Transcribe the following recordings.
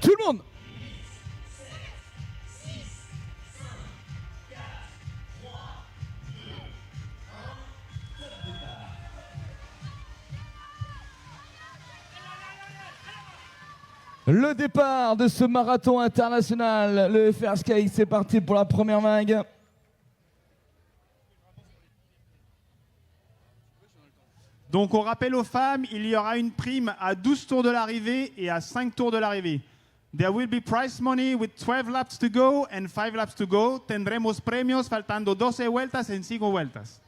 Tout le monde. Le départ de ce marathon international, le FR Sky, c'est parti pour la première vague. Donc on rappelle aux femmes, il y aura une prime à 12 tours de l'arrivée et à 5 tours de l'arrivée. There will be prize money with 12 laps to go and 5 laps to go. Tendremos premios faltando 12 vueltas en 5 vueltas.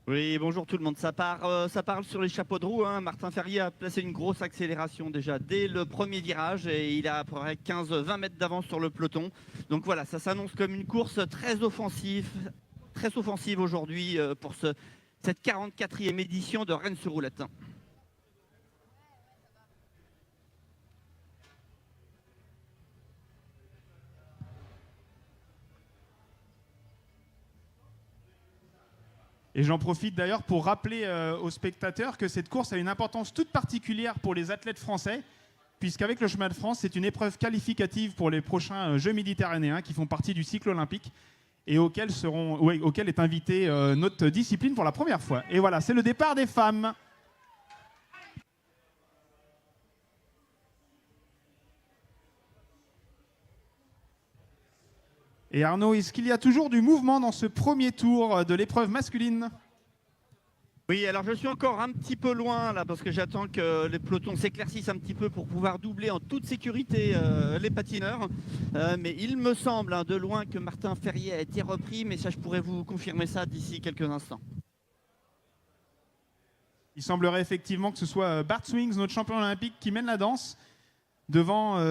Oui, bonjour tout le monde. Ça parle sur les chapeaux de roue. Hein. Martin Ferrier a placé une grosse accélération déjà dès le premier virage et il a à peu près 15-20 mètres d'avance sur le peloton. Donc voilà, ça s'annonce comme une course très offensive aujourd'hui pour cette 44e édition de Rennes-sur-Roulette. Et j'en profite d'ailleurs pour rappeler aux spectateurs que cette course a une importance toute particulière pour les athlètes français, puisqu'avec le chemin de France, c'est une épreuve qualificative pour les prochains Jeux méditerranéens qui font partie du cycle olympique et auxquels est invitée notre discipline pour la première fois. Et voilà, c'est le départ des femmes. Et Arnaud, est-ce qu'il y a toujours du mouvement dans ce premier tour de l'épreuve masculine ? Oui, alors je suis encore un petit peu loin là parce que j'attends que les pelotons s'éclaircissent un petit peu pour pouvoir doubler en toute sécurité les patineurs. Mais il me semble de loin que Martin Ferrier a été repris, mais ça je pourrais vous confirmer ça d'ici quelques instants. Il semblerait effectivement que ce soit Bart Swings, notre champion olympique, qui mène la danse devant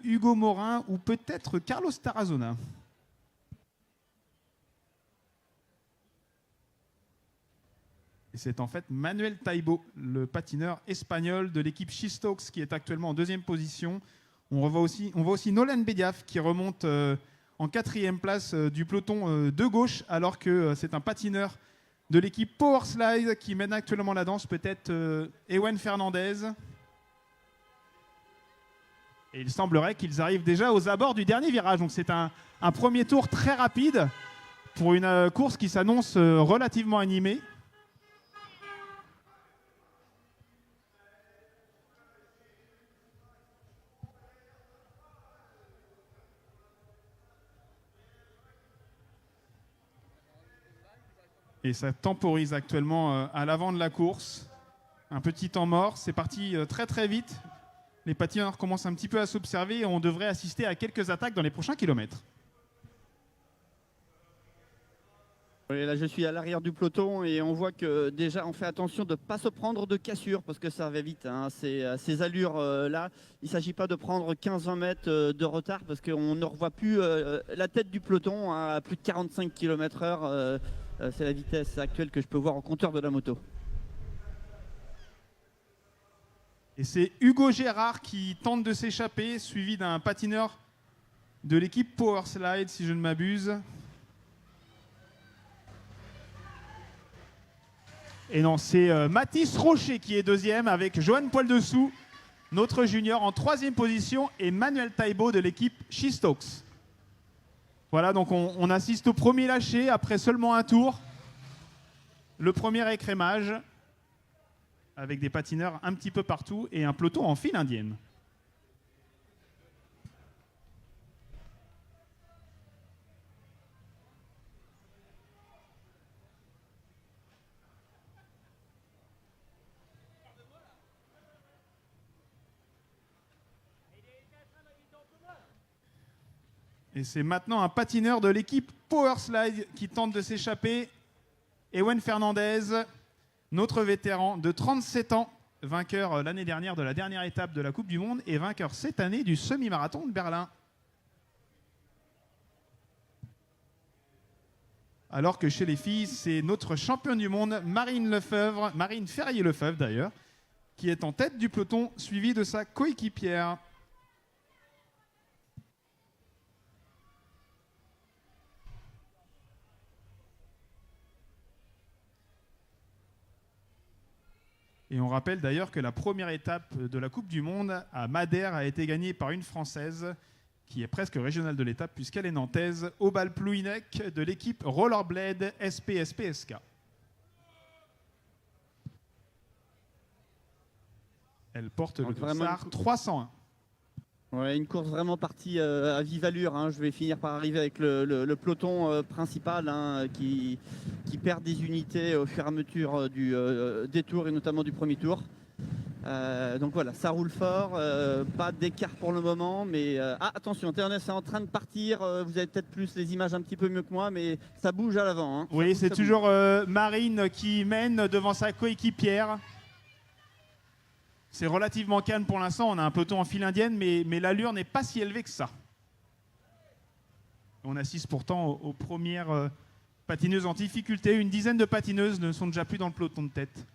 Hugo Morin ou peut-être Carlos Tarazona. Et c'est en fait Manuel Taibo, le patineur espagnol de l'équipe Shistokes, qui est actuellement en deuxième position. On voit aussi Nolan Bediaf qui remonte en 4e place du peloton de gauche, alors que c'est un patineur de l'équipe Powerslide qui mène actuellement la danse, peut-être Ewan Fernandez. Et il semblerait qu'ils arrivent déjà aux abords du dernier virage. Donc c'est un premier tour très rapide pour une course qui s'annonce relativement animée. Et ça temporise actuellement à l'avant de la course. Un petit temps mort, c'est parti très très vite. Les patineurs commencent un petit peu à s'observer et on devrait assister à quelques attaques dans les prochains kilomètres. Oui, là je suis à l'arrière du peloton et on voit que déjà on fait attention de ne pas se prendre de cassure parce que ça va vite. Hein. Ces allures-là, il ne s'agit pas de prendre 15-20 mètres de retard parce qu'on ne revoit plus la tête du peloton à plus de 45 km/h. C'est la vitesse actuelle que je peux voir au compteur de la moto. Et c'est Hugo Gérard qui tente de s'échapper, suivi d'un patineur de l'équipe Powerslide, si je ne m'abuse. Et non, c'est Mathis Rocher qui est deuxième avec Johan Poil-Dessous, notre junior en 3e position, et Manuel Taibo de l'équipe Shistokes. Voilà, donc on assiste au premier lâcher après seulement un tour. Le premier écrémage avec des patineurs un petit peu partout et un peloton en file indienne. Et c'est maintenant un patineur de l'équipe Powerslide qui tente de s'échapper. Ewan Fernandez, notre vétéran de 37 ans, vainqueur l'année dernière de la dernière étape de la Coupe du Monde et vainqueur cette année du semi-marathon de Berlin. Alors que chez les filles, c'est notre championne du monde, Marine Ferrier-Lefebvre d'ailleurs, qui est en tête du peloton, suivie de sa coéquipière. Et on rappelle d'ailleurs que la première étape de la Coupe du Monde à Madère a été gagnée par une Française qui est presque régionale de l'étape puisqu'elle est nantaise, Obal Plouinec de l'équipe Rollerblade SPSPSK. Elle porte Donc le dossard 301. Ouais, une course vraiment partie à vive allure. Hein. Je vais finir par arriver avec le peloton principal hein, qui perd des unités au fur et à mesure des tours et notamment du premier tour. Donc voilà, ça roule fort, pas d'écart pour le moment, mais attention, TNS est en train de partir, vous avez peut-être plus les images un petit peu mieux que moi, mais ça bouge à l'avant. Hein. Oui, c'est toujours Marine qui mène devant sa coéquipière. C'est relativement calme pour l'instant, on a un peloton en file indienne, mais l'allure n'est pas si élevée que ça. On assiste pourtant aux premières patineuses en difficulté, une dizaine de patineuses ne sont déjà plus dans le peloton de tête.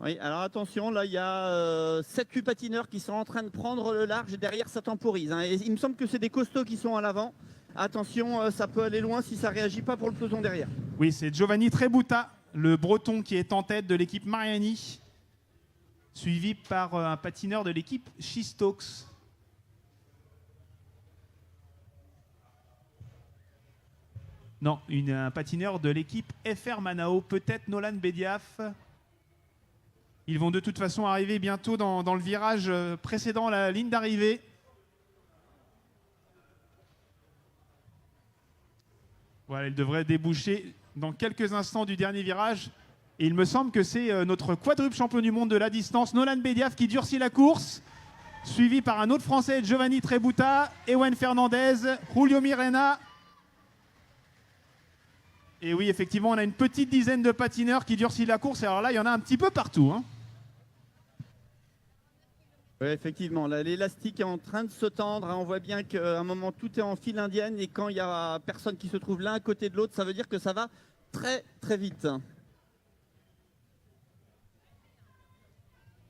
Oui, alors attention, là il y a 7-8 patineurs qui sont en train de prendre le large et derrière ça temporise. Hein. Et il me semble que c'est des costauds qui sont à l'avant. Attention, ça peut aller loin si ça ne réagit pas pour le peloton derrière. Oui, c'est Giovanni Trebuta, le breton qui est en tête de l'équipe Mariani, suivi par un patineur de l'équipe Shistox. Non, un patineur de l'équipe FR Manao, peut-être Nolan Bediaf. Ils vont de toute façon arriver bientôt dans le virage précédant la ligne d'arrivée. Voilà, il devrait déboucher dans quelques instants du dernier virage. Et il me semble que c'est notre quadruple champion du monde de la distance, Nolan Bediaf, qui durcit la course, suivi par un autre Français, Giovanni Trebuta, Ewen Fernandez, Julio Mirena. Et oui, effectivement, on a une petite dizaine de patineurs qui durcissent la course. Et alors là, il y en a un petit peu partout. Hein. Oui, effectivement, l'élastique est en train de se tendre. Hein. On voit bien qu'à un moment, tout est en file indienne. Et quand il n'y a personne qui se trouve l'un à côté de l'autre, ça veut dire que ça va très, très vite.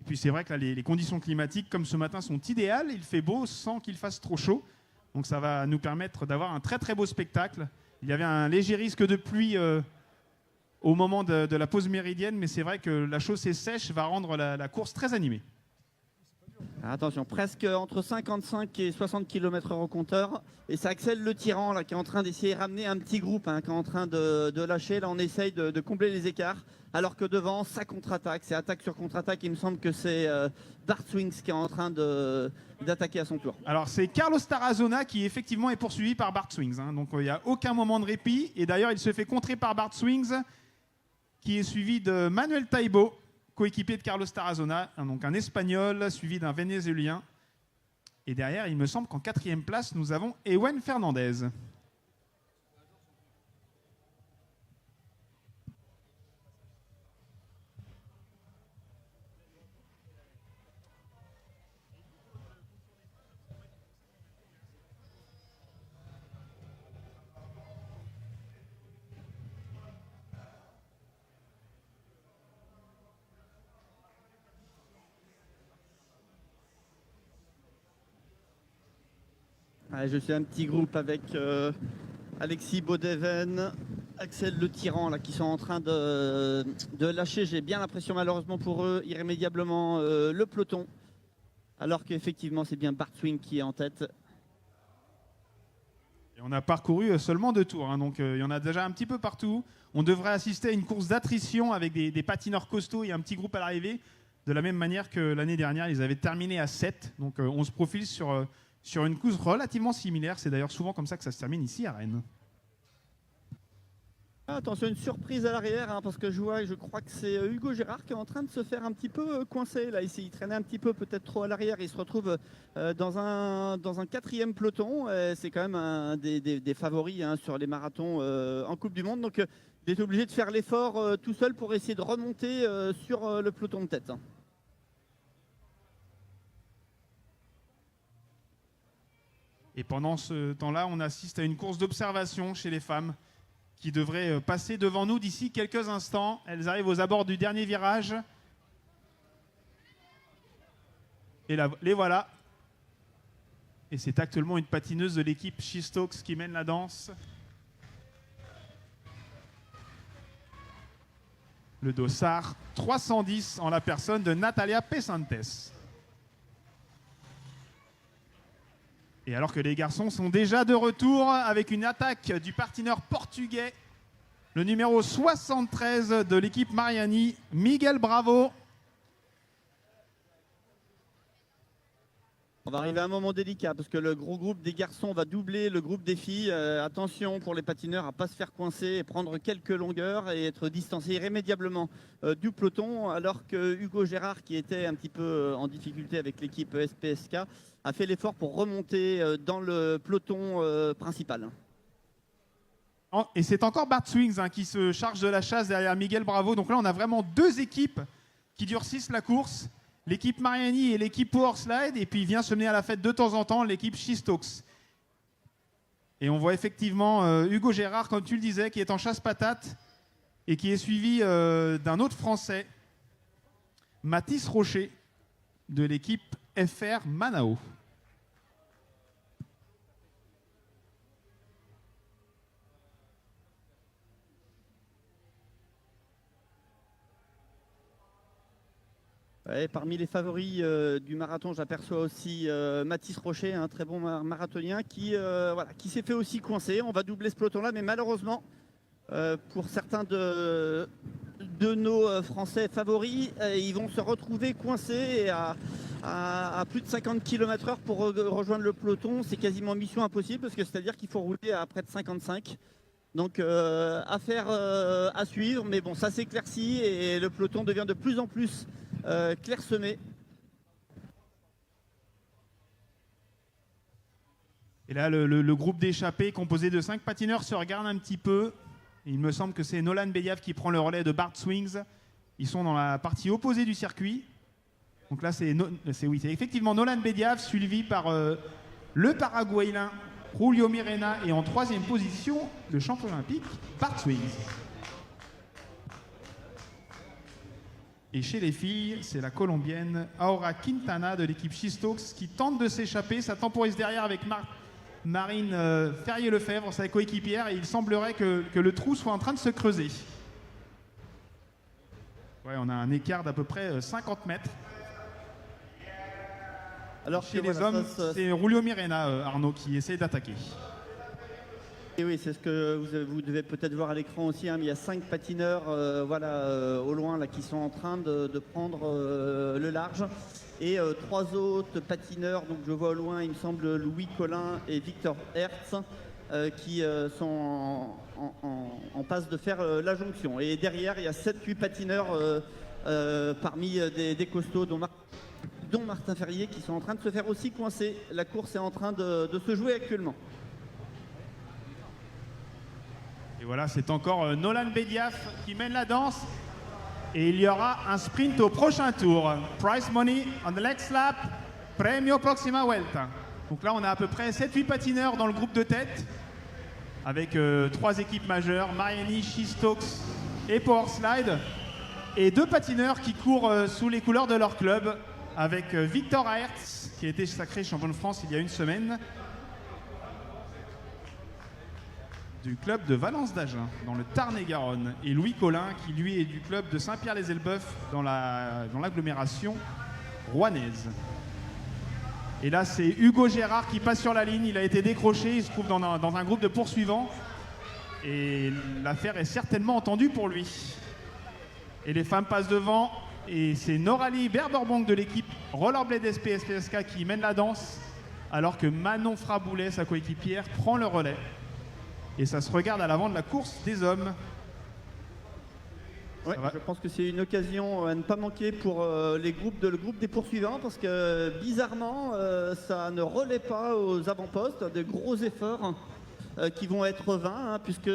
Et puis c'est vrai que là, les conditions climatiques, comme ce matin, sont idéales. Il fait beau sans qu'il fasse trop chaud. Donc ça va nous permettre d'avoir un très, très beau spectacle. Il y avait un léger risque de pluie au moment de la pause méridienne. Mais c'est vrai que la chaussée sèche va rendre la course très animée. Attention, presque entre 55 et 60 km/h au compteur. Et c'est Axel Le Tyran là, qui est en train d'essayer de ramener un petit groupe, hein, qui est en train de lâcher. Là, on essaye de combler les écarts. Alors que devant, ça contre-attaque. C'est attaque sur contre-attaque. Il me semble que c'est Bart Swings qui est en train d'attaquer à son tour. Alors, c'est Carlos Tarazona qui, effectivement, est poursuivi par Bart Swings. Hein. Donc, il n'y a aucun moment de répit. Et d'ailleurs, il se fait contrer par Bart Swings, qui est suivi de Manuel Taibo, coéquipier de Carlos Tarazona, donc un Espagnol suivi d'un Vénézuélien. Et derrière, il me semble qu'en 4e place, nous avons Ewen Fernandez. Ouais, je suis un petit groupe avec Alexis Baudeven, Axel Le Tyran là, qui sont en train de lâcher, j'ai bien l'impression malheureusement pour eux, irrémédiablement le peloton. Alors qu'effectivement c'est bien Bart Swing qui est en tête. Et on a parcouru seulement 2 tours, hein, donc il y en a déjà un petit peu partout. On devrait assister à une course d'attrition avec des patineurs costauds et un petit groupe à l'arrivée. De la même manière que l'année dernière, ils avaient terminé à 7. Donc on se profile sur une course relativement similaire. C'est d'ailleurs souvent comme ça que ça se termine ici à Rennes. Attention, une surprise à l'arrière, hein, parce que je crois que c'est Hugo Gérard qui est en train de se faire un petit peu coincer. Là, il traînait un petit peu, peut-être trop à l'arrière. Il se retrouve dans un 4e peloton. C'est quand même un des favoris hein, sur les marathons en Coupe du Monde. Donc, il est obligé de faire l'effort tout seul pour essayer de remonter sur le peloton de tête. Et pendant ce temps-là, on assiste à une course d'observation chez les femmes qui devraient passer devant nous d'ici quelques instants. Elles arrivent aux abords du dernier virage. Et là, les voilà. Et c'est actuellement une patineuse de l'équipe Shistox qui mène la danse. le dossard 310 en la personne de Natalia Pesantes. Et alors que les garçons sont déjà de retour avec une attaque du patineur portugais, le numéro 73 de l'équipe Mariani, Miguel Bravo. On va arriver à un moment délicat parce que le gros groupe des garçons va doubler le groupe des filles. Attention pour les patineurs à ne pas se faire coincer et prendre quelques longueurs et être distancés irrémédiablement du peloton, alors que Hugo Gérard, qui était un petit peu en difficulté avec l'équipe SPSK, a fait l'effort pour remonter dans le peloton principal. Et c'est encore Bart Swings qui se charge de la chasse derrière Miguel Bravo. Donc là, on a vraiment deux équipes qui durcissent la course. L'équipe Mariani et l'équipe Powerslide, et puis vient se mener à la fête de temps en temps l'équipe Shistox. Et on voit effectivement Hugo Gérard, comme tu le disais, qui est en chasse-patate et qui est suivi d'un autre Français, Mathis Rocher, de l'équipe FR Manao. Ouais, parmi les favoris du marathon, j'aperçois aussi Mathis Rocher, un très bon marathonien qui s'est fait aussi coincer. On va doubler ce peloton-là, mais malheureusement, pour certains de nos Français favoris, ils vont se retrouver coincés à plus de 50 km/h pour rejoindre le peloton. C'est quasiment mission impossible, parce que c'est-à-dire qu'il faut rouler à près de 55. Donc affaire à suivre, mais bon, ça s'éclaircit et le peloton devient de plus en plus clairsemé. Et là, le groupe d'échappés composé de 5 patineurs se regarde un petit peu. Il me semble que c'est Nolan Bediaf qui prend le relais de Bart Swings. Ils sont dans la partie opposée du circuit. Donc là, c'est effectivement Nolan Bediaf, suivi par le Paraguayen Julio Mirena, et en 3e position, le champion olympique Bart Swings. Et chez les filles, c'est la Colombienne Aura Quintana de l'équipe Shistox qui tente de s'échapper. Ça temporise derrière avec Marine Ferrier-Lefebvre, sa coéquipière, et il semblerait que le trou soit en train de se creuser. Ouais, on a un écart d'à peu près 50 mètres. Alors chez les hommes, c'est Julio Mirena, Arnaud, qui essaie d'attaquer. Et oui, c'est ce que vous devez peut-être voir à l'écran aussi, hein, mais il y a 5 patineurs au loin là, qui sont en train de prendre le large. Et 3 autres patineurs, donc je vois au loin, il me semble, Louis Collin et Victor Hertz, qui sont en passe de faire la jonction. Et derrière, il y a 7-8 patineurs parmi des costauds, dont Martin Ferrier, qui sont en train de se faire aussi coincer. La course est en train de se jouer actuellement. Et voilà, c'est encore Nolan Bediaf qui mène la danse. Et il y aura un sprint au prochain tour. Prize money on the next lap. Premio Proxima Vuelta. Donc là, on a à peu près 7-8 patineurs dans le groupe de tête. Avec 3 équipes majeures, Mariani, Shistox et Powerslide. Et 2 patineurs qui courent sous les couleurs de leur club. Avec Victor Hertz, qui a été sacré champion de France il y a une semaine, du club de Valence d'Agen, dans le Tarn-et-Garonne, et Louis Collin, qui lui est du club de Saint-Pierre-les-Elbeuf, dans l'agglomération rouennaise. Et là, c'est Hugo Gérard qui passe sur la ligne. Il a été décroché, il se trouve dans un groupe de poursuivants. Et l'affaire est certainement entendue pour lui. Et les femmes passent devant. Et c'est Noralie Berberbonk de l'équipe Rollerblade SP SPSK qui mène la danse, alors que Manon Fraboulet, sa coéquipière, prend le relais. Et ça se regarde à l'avant de la course des hommes. Ouais, je pense que c'est une occasion à ne pas manquer pour le groupe des poursuivants, parce que bizarrement, ça ne relaie pas aux avant-postes. De gros efforts qui vont être vains, hein, puisque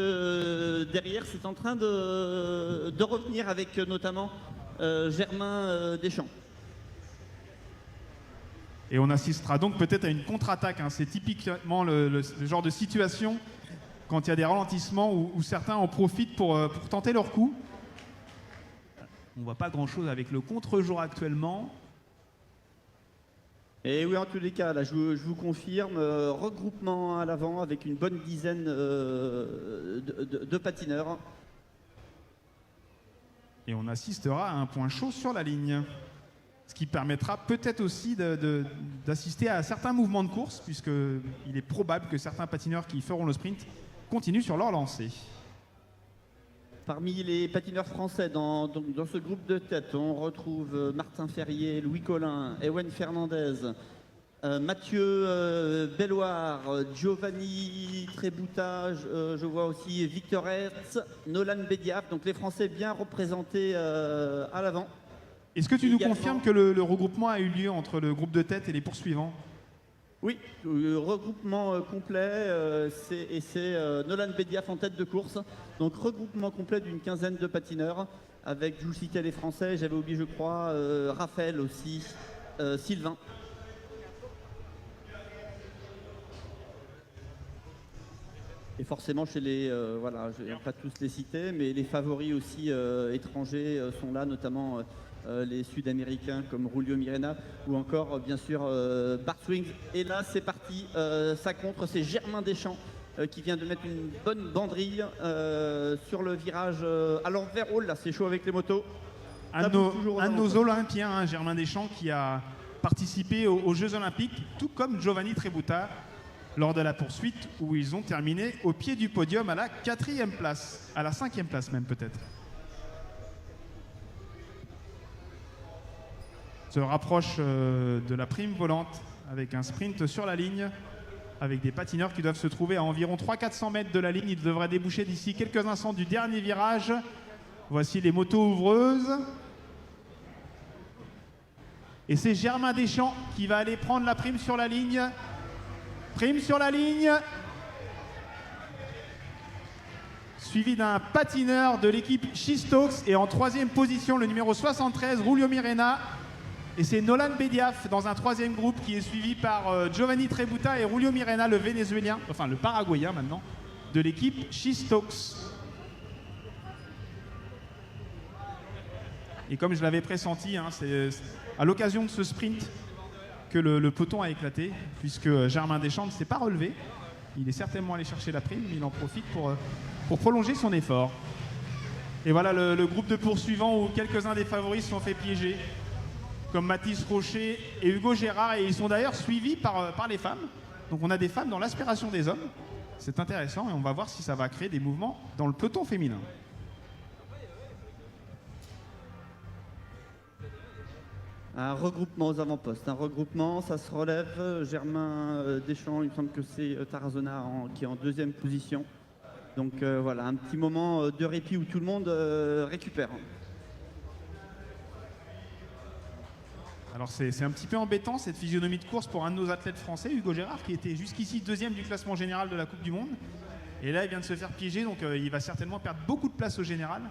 derrière, c'est en train de revenir avec notamment Germain Deschamps. Et on assistera donc peut-être à une contre-attaque. Hein. C'est typiquement le genre de situation quand il y a des ralentissements où certains en profitent pour tenter leur coup. On ne voit pas grand-chose avec le contre-jour actuellement. Et oui, en tous les cas, là, je vous confirme, regroupement à l'avant avec une bonne dizaine de patineurs. Et on assistera à un point chaud sur la ligne. Ce qui permettra peut-être aussi d'assister à certains mouvements de course, puisqu'il est probable que certains patineurs qui feront le sprint continuent sur leur lancée. Parmi les patineurs français dans ce groupe de tête, on retrouve Martin Ferrier, Louis Collin, Ewen Fernandez, Mathieu Belloir, Giovanni Tréboutta, je vois aussi Victor Hertz, Nolan Bediaf, donc les Français bien représentés à l'avant. Est-ce que tu nous confirmes que le regroupement a eu lieu entre le groupe de tête et les poursuivants? Oui, le regroupement complet, c'est Nolan Bediaf en tête de course. Donc regroupement complet d'une quinzaine de patineurs, avec, je vous citais les Français, j'avais oublié je crois, Raphaël aussi, Sylvain. Et forcément chez les, voilà, je ne vais pas tous les citer, mais les favoris aussi étrangers sont là, notamment les Sud-Américains comme Julio Mirena ou encore bien sûr Bart Swings. Et là c'est parti, ça contre, c'est Germain Deschamps qui vient de mettre une bonne banderille sur le virage à l'envers. Oh là, c'est chaud avec les motos. Un de nos Olympiens, hein, Germain Deschamps, qui a participé aux Jeux Olympiques, tout comme Giovanni Tréboutta, lors de la poursuite où ils ont terminé au pied du podium à la 4e place, à la 5e place même peut-être. Se rapproche de la prime volante avec un sprint sur la ligne, avec des patineurs qui doivent se trouver à environ 300-400 mètres de la ligne. Ils devraient déboucher d'ici quelques instants du dernier virage. Voici les motos ouvreuses. Et c'est Germain Deschamps qui va aller prendre la prime sur la ligne. Prime sur la ligne. Suivi d'un patineur de l'équipe Schistox. Et en 3e position, le numéro 73, Julio Mirena. Et c'est Nolan Bediaf dans un 3e groupe qui est suivi par Giovanni Tréboutta et Julio Mirena, le Vénézuélien, enfin le Paraguayen maintenant, de l'équipe Schistox. Et comme je l'avais pressenti, hein, c'est à l'occasion de ce sprint que le peloton a éclaté, puisque Germain Deschamps ne s'est pas relevé. Il est certainement allé chercher la prime, mais il en profite pour prolonger son effort. Et voilà le groupe de poursuivants où quelques-uns des favoris se sont fait piéger, comme Mathis Rocher et Hugo Gérard, et ils sont d'ailleurs suivis par les femmes. Donc on a des femmes dans l'aspiration des hommes. C'est intéressant et on va voir si ça va créer des mouvements dans le peloton féminin. Un regroupement aux avant-postes, un regroupement, ça se relève. Germain Deschamps, il me semble que c'est Tarazona qui est en 2e position. Donc voilà, un petit moment de répit où tout le monde récupère. Alors c'est un petit peu embêtant cette physionomie de course pour un de nos athlètes français, Hugo Gérard, qui était jusqu'ici 2e du classement général de la Coupe du Monde. Et là il vient de se faire piéger, donc il va certainement perdre beaucoup de place au général.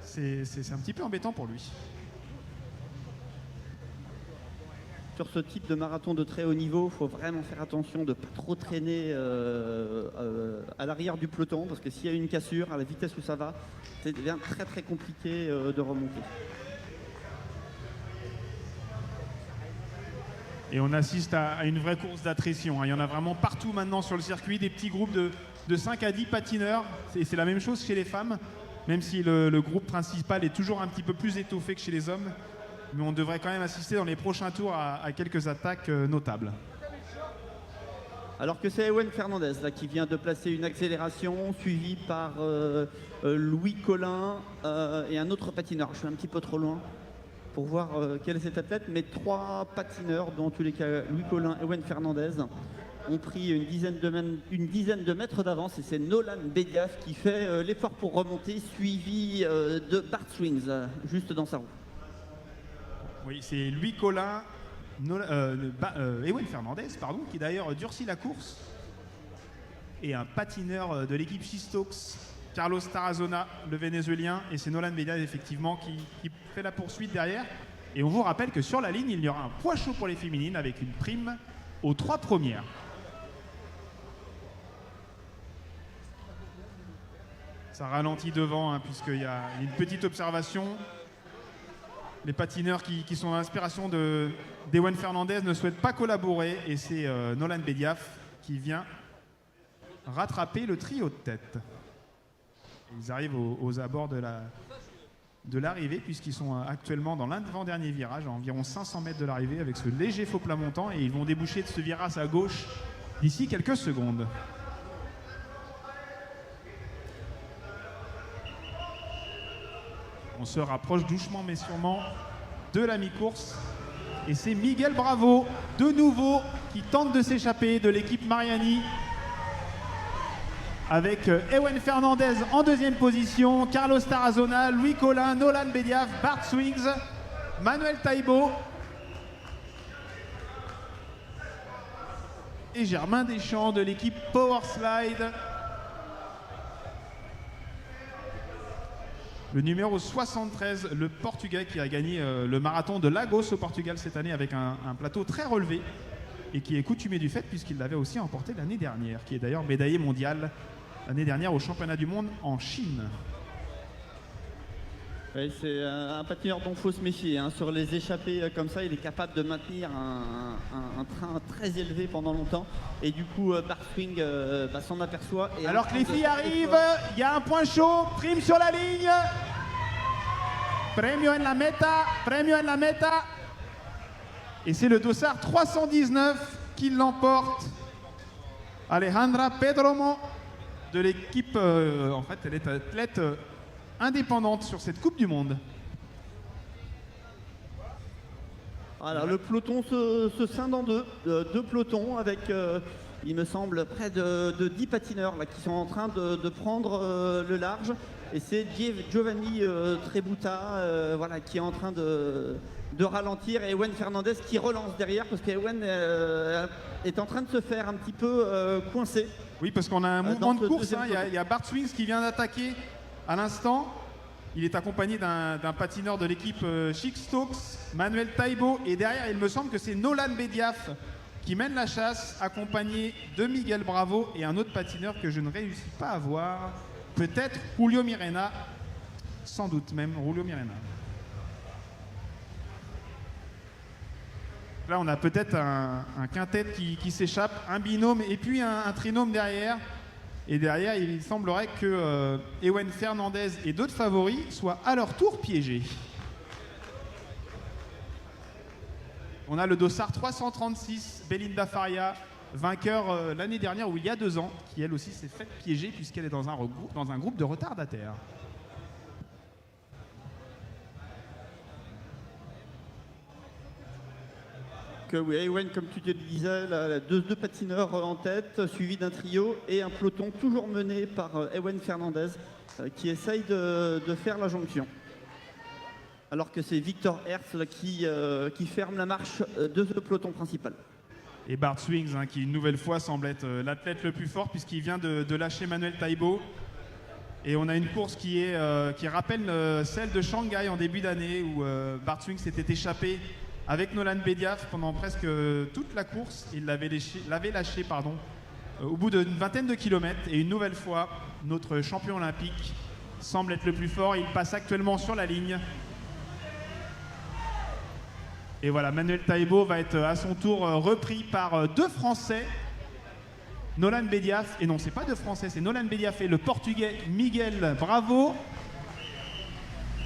C'est un petit peu embêtant pour lui. Sur ce type de marathon de très haut niveau, il faut vraiment faire attention de ne pas trop traîner à l'arrière du peloton, parce que s'il y a une cassure, à la vitesse où ça va, ça devient très très compliqué de remonter. Et on assiste à une vraie course d'attrition. Il y en a vraiment partout maintenant sur le circuit, des petits groupes de 5 à 10 patineurs. C'est la même chose chez les femmes, même si le groupe principal est toujours un petit peu plus étoffé que chez les hommes. Mais on devrait quand même assister dans les prochains tours à quelques attaques notables. Alors que c'est Ewen Fernandez là, qui vient de placer une accélération, suivi par Louis Collin et un autre patineur. Je suis un petit peu trop loin pour voir quel est cet athlète, mais 3 patineurs, dont en tous les cas Louis Collin et Ewen Fernandez, ont pris une dizaine de mètres d'avance, et c'est Nolan Bediaf qui fait l'effort pour remonter, suivi de Bart Swings, juste dans sa roue. Oui, c'est Louis Collin, Ewen Fernandez, pardon, qui d'ailleurs durcit la course, et un patineur de l'équipe Schistox, Carlos Tarazona, le Vénézuélien, et c'est Nolan Bediaf effectivement qui fait la poursuite derrière. Et on vous rappelle que sur la ligne, il y aura un poids chaud pour les féminines avec une prime aux 3 premières. Ça ralentit devant, hein, puisqu'il y a une petite observation. Les patineurs qui sont à l'inspiration d'Ewen Fernandez ne souhaitent pas collaborer, et c'est Nolan Bediaf qui vient rattraper le trio de tête. Ils arrivent aux abords de de l'arrivée, puisqu'ils sont actuellement dans l'avant-dernier virage, à environ 500 mètres de l'arrivée, avec ce léger faux plat montant, et ils vont déboucher de ce virage à gauche d'ici quelques secondes. On se rapproche doucement mais sûrement de la mi-course. Et c'est Miguel Bravo, de nouveau, qui tente de s'échapper de l'équipe Mariani. Avec Ewen Fernandez en deuxième position, Carlos Tarazona, Louis Collin, Nolan Bediaf, Bart Swings, Manuel Taibo et Germain Deschamps de l'équipe Powerslide. Le numéro 73, le Portugais qui a gagné le marathon de Lagos au Portugal cette année avec un plateau très relevé et qui est coutumier du fait puisqu'il l'avait aussi emporté l'année dernière, qui est d'ailleurs médaillé mondial l'année dernière au championnat du monde en Chine. Oui, c'est un patineur dont il faut se méfier. Hein. Sur les échappées comme ça, il est capable de maintenir un train très élevé pendant longtemps. Et du coup, Bart Swing s'en aperçoit. Et alors que les filles arrivent, il y a un point chaud, prime sur la ligne. Premio en la meta, premio en la meta. Et c'est le dossard 319 qui l'emporte. Alejandra Pedromo de l'équipe, en fait, elle est athlète indépendante sur cette Coupe du Monde. Alors le peloton se scinde en deux pelotons avec, il me semble, près de 10 patineurs là, qui sont en train de prendre le large. Et c'est Giovanni Trebuta voilà, qui est en train de ralentir et Ewen Fernandez qui relance derrière parce qu'Ewen est en train de se faire un petit peu coincer. Oui, parce qu'on a un mouvement de course. Il y a Bart Swings qui vient d'attaquer à l'instant. Il est accompagné d'un patineur de l'équipe Shistokes, Manuel Taibo. Et derrière, il me semble que c'est Nolan Bediaf qui mène la chasse, accompagné de Miguel Bravo et un autre patineur que je ne réussis pas à voir. Peut-être Julio Mirena. Sans doute même Julio Mirena. Là, on a peut-être un quintet qui s'échappe, un binôme et puis un trinôme derrière. Et derrière, il semblerait que Ewen Fernandez et d'autres favoris soient à leur tour piégés. On a le dossard 336, Belinda Faria, vainqueur l'année dernière ou il y a 2 ans, qui elle aussi s'est faite piéger puisqu'elle est dans un groupe de retardataires. Oui, Ewen, comme tu te le disais, là, deux patineurs en tête, suivi d'un trio et un peloton toujours mené par Ewen Fernandez qui essaye de faire la jonction. Alors que c'est Victor Hertz là, qui ferme la marche de ce peloton principal. Et Bart Swings, qui une nouvelle fois semble être l'athlète le plus fort puisqu'il vient de lâcher Manuel Taibo. Et on a une course qui rappelle celle de Shanghai en début d'année où Bart Swings s'était échappé avec Nolan Bediaf pendant presque toute la course. Il l'avait lâché au bout d'une vingtaine de kilomètres. Et une nouvelle fois, notre champion olympique semble être le plus fort. Il passe actuellement sur la ligne. Et voilà, Manuel Taibo va être à son tour repris par 2 Français. Nolan Bediaf, et non, c'est pas 2 Français, c'est Nolan Bediaf et le Portugais Miguel Bravo.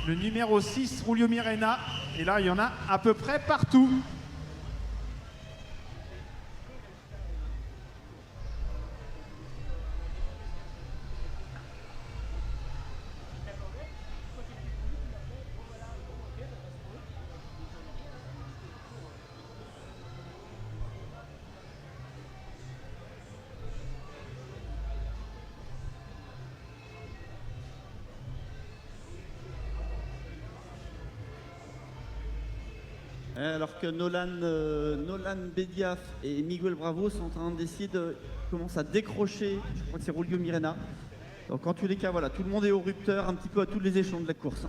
Le numéro 6, Julio Mirena. Et là, il y en a à peu près partout. Alors que Nolan Bediaf et Miguel Bravo sont en train d'essayer commencer à décrocher, je crois que c'est Julio Mirena. Donc en tous les cas, voilà, tout le monde est au rupteur un petit peu à tous les échelons de la course.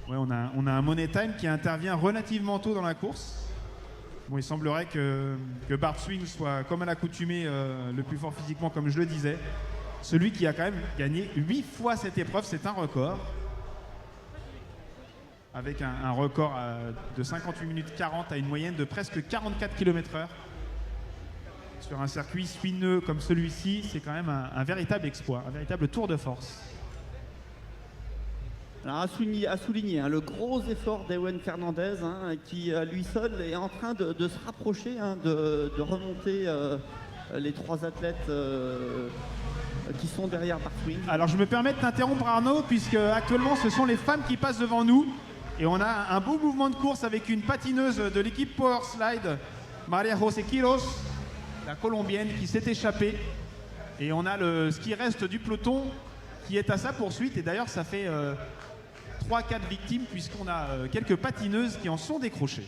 Ouais, on a un Money Time qui intervient relativement tôt dans la course. Bon, il semblerait que Bart Swings soit, comme à l'accoutumée, le plus fort physiquement, comme je le disais. Celui qui a quand même gagné 8 fois cette épreuve, c'est un record. Avec un record de 58 minutes 40 à une moyenne de presque 44 km/h. sur un circuit spineux comme celui-ci, c'est quand même un véritable exploit, un véritable tour de force. Alors à souligner le gros effort d'Ewen Fernandez qui à lui seul est en train de se rapprocher, de remonter les 3 athlètes qui sont derrière Bart Swings. Alors je me permets de t'interrompre Arnaud, puisque actuellement ce sont les femmes qui passent devant nous et on a un beau mouvement de course avec une patineuse de l'équipe Power Slide, Maria José Quiros, la colombienne qui s'est échappée, et on a ce qui reste du peloton qui est à sa poursuite, et d'ailleurs ça fait 3-4 victimes puisqu'on a quelques patineuses qui en sont décrochées.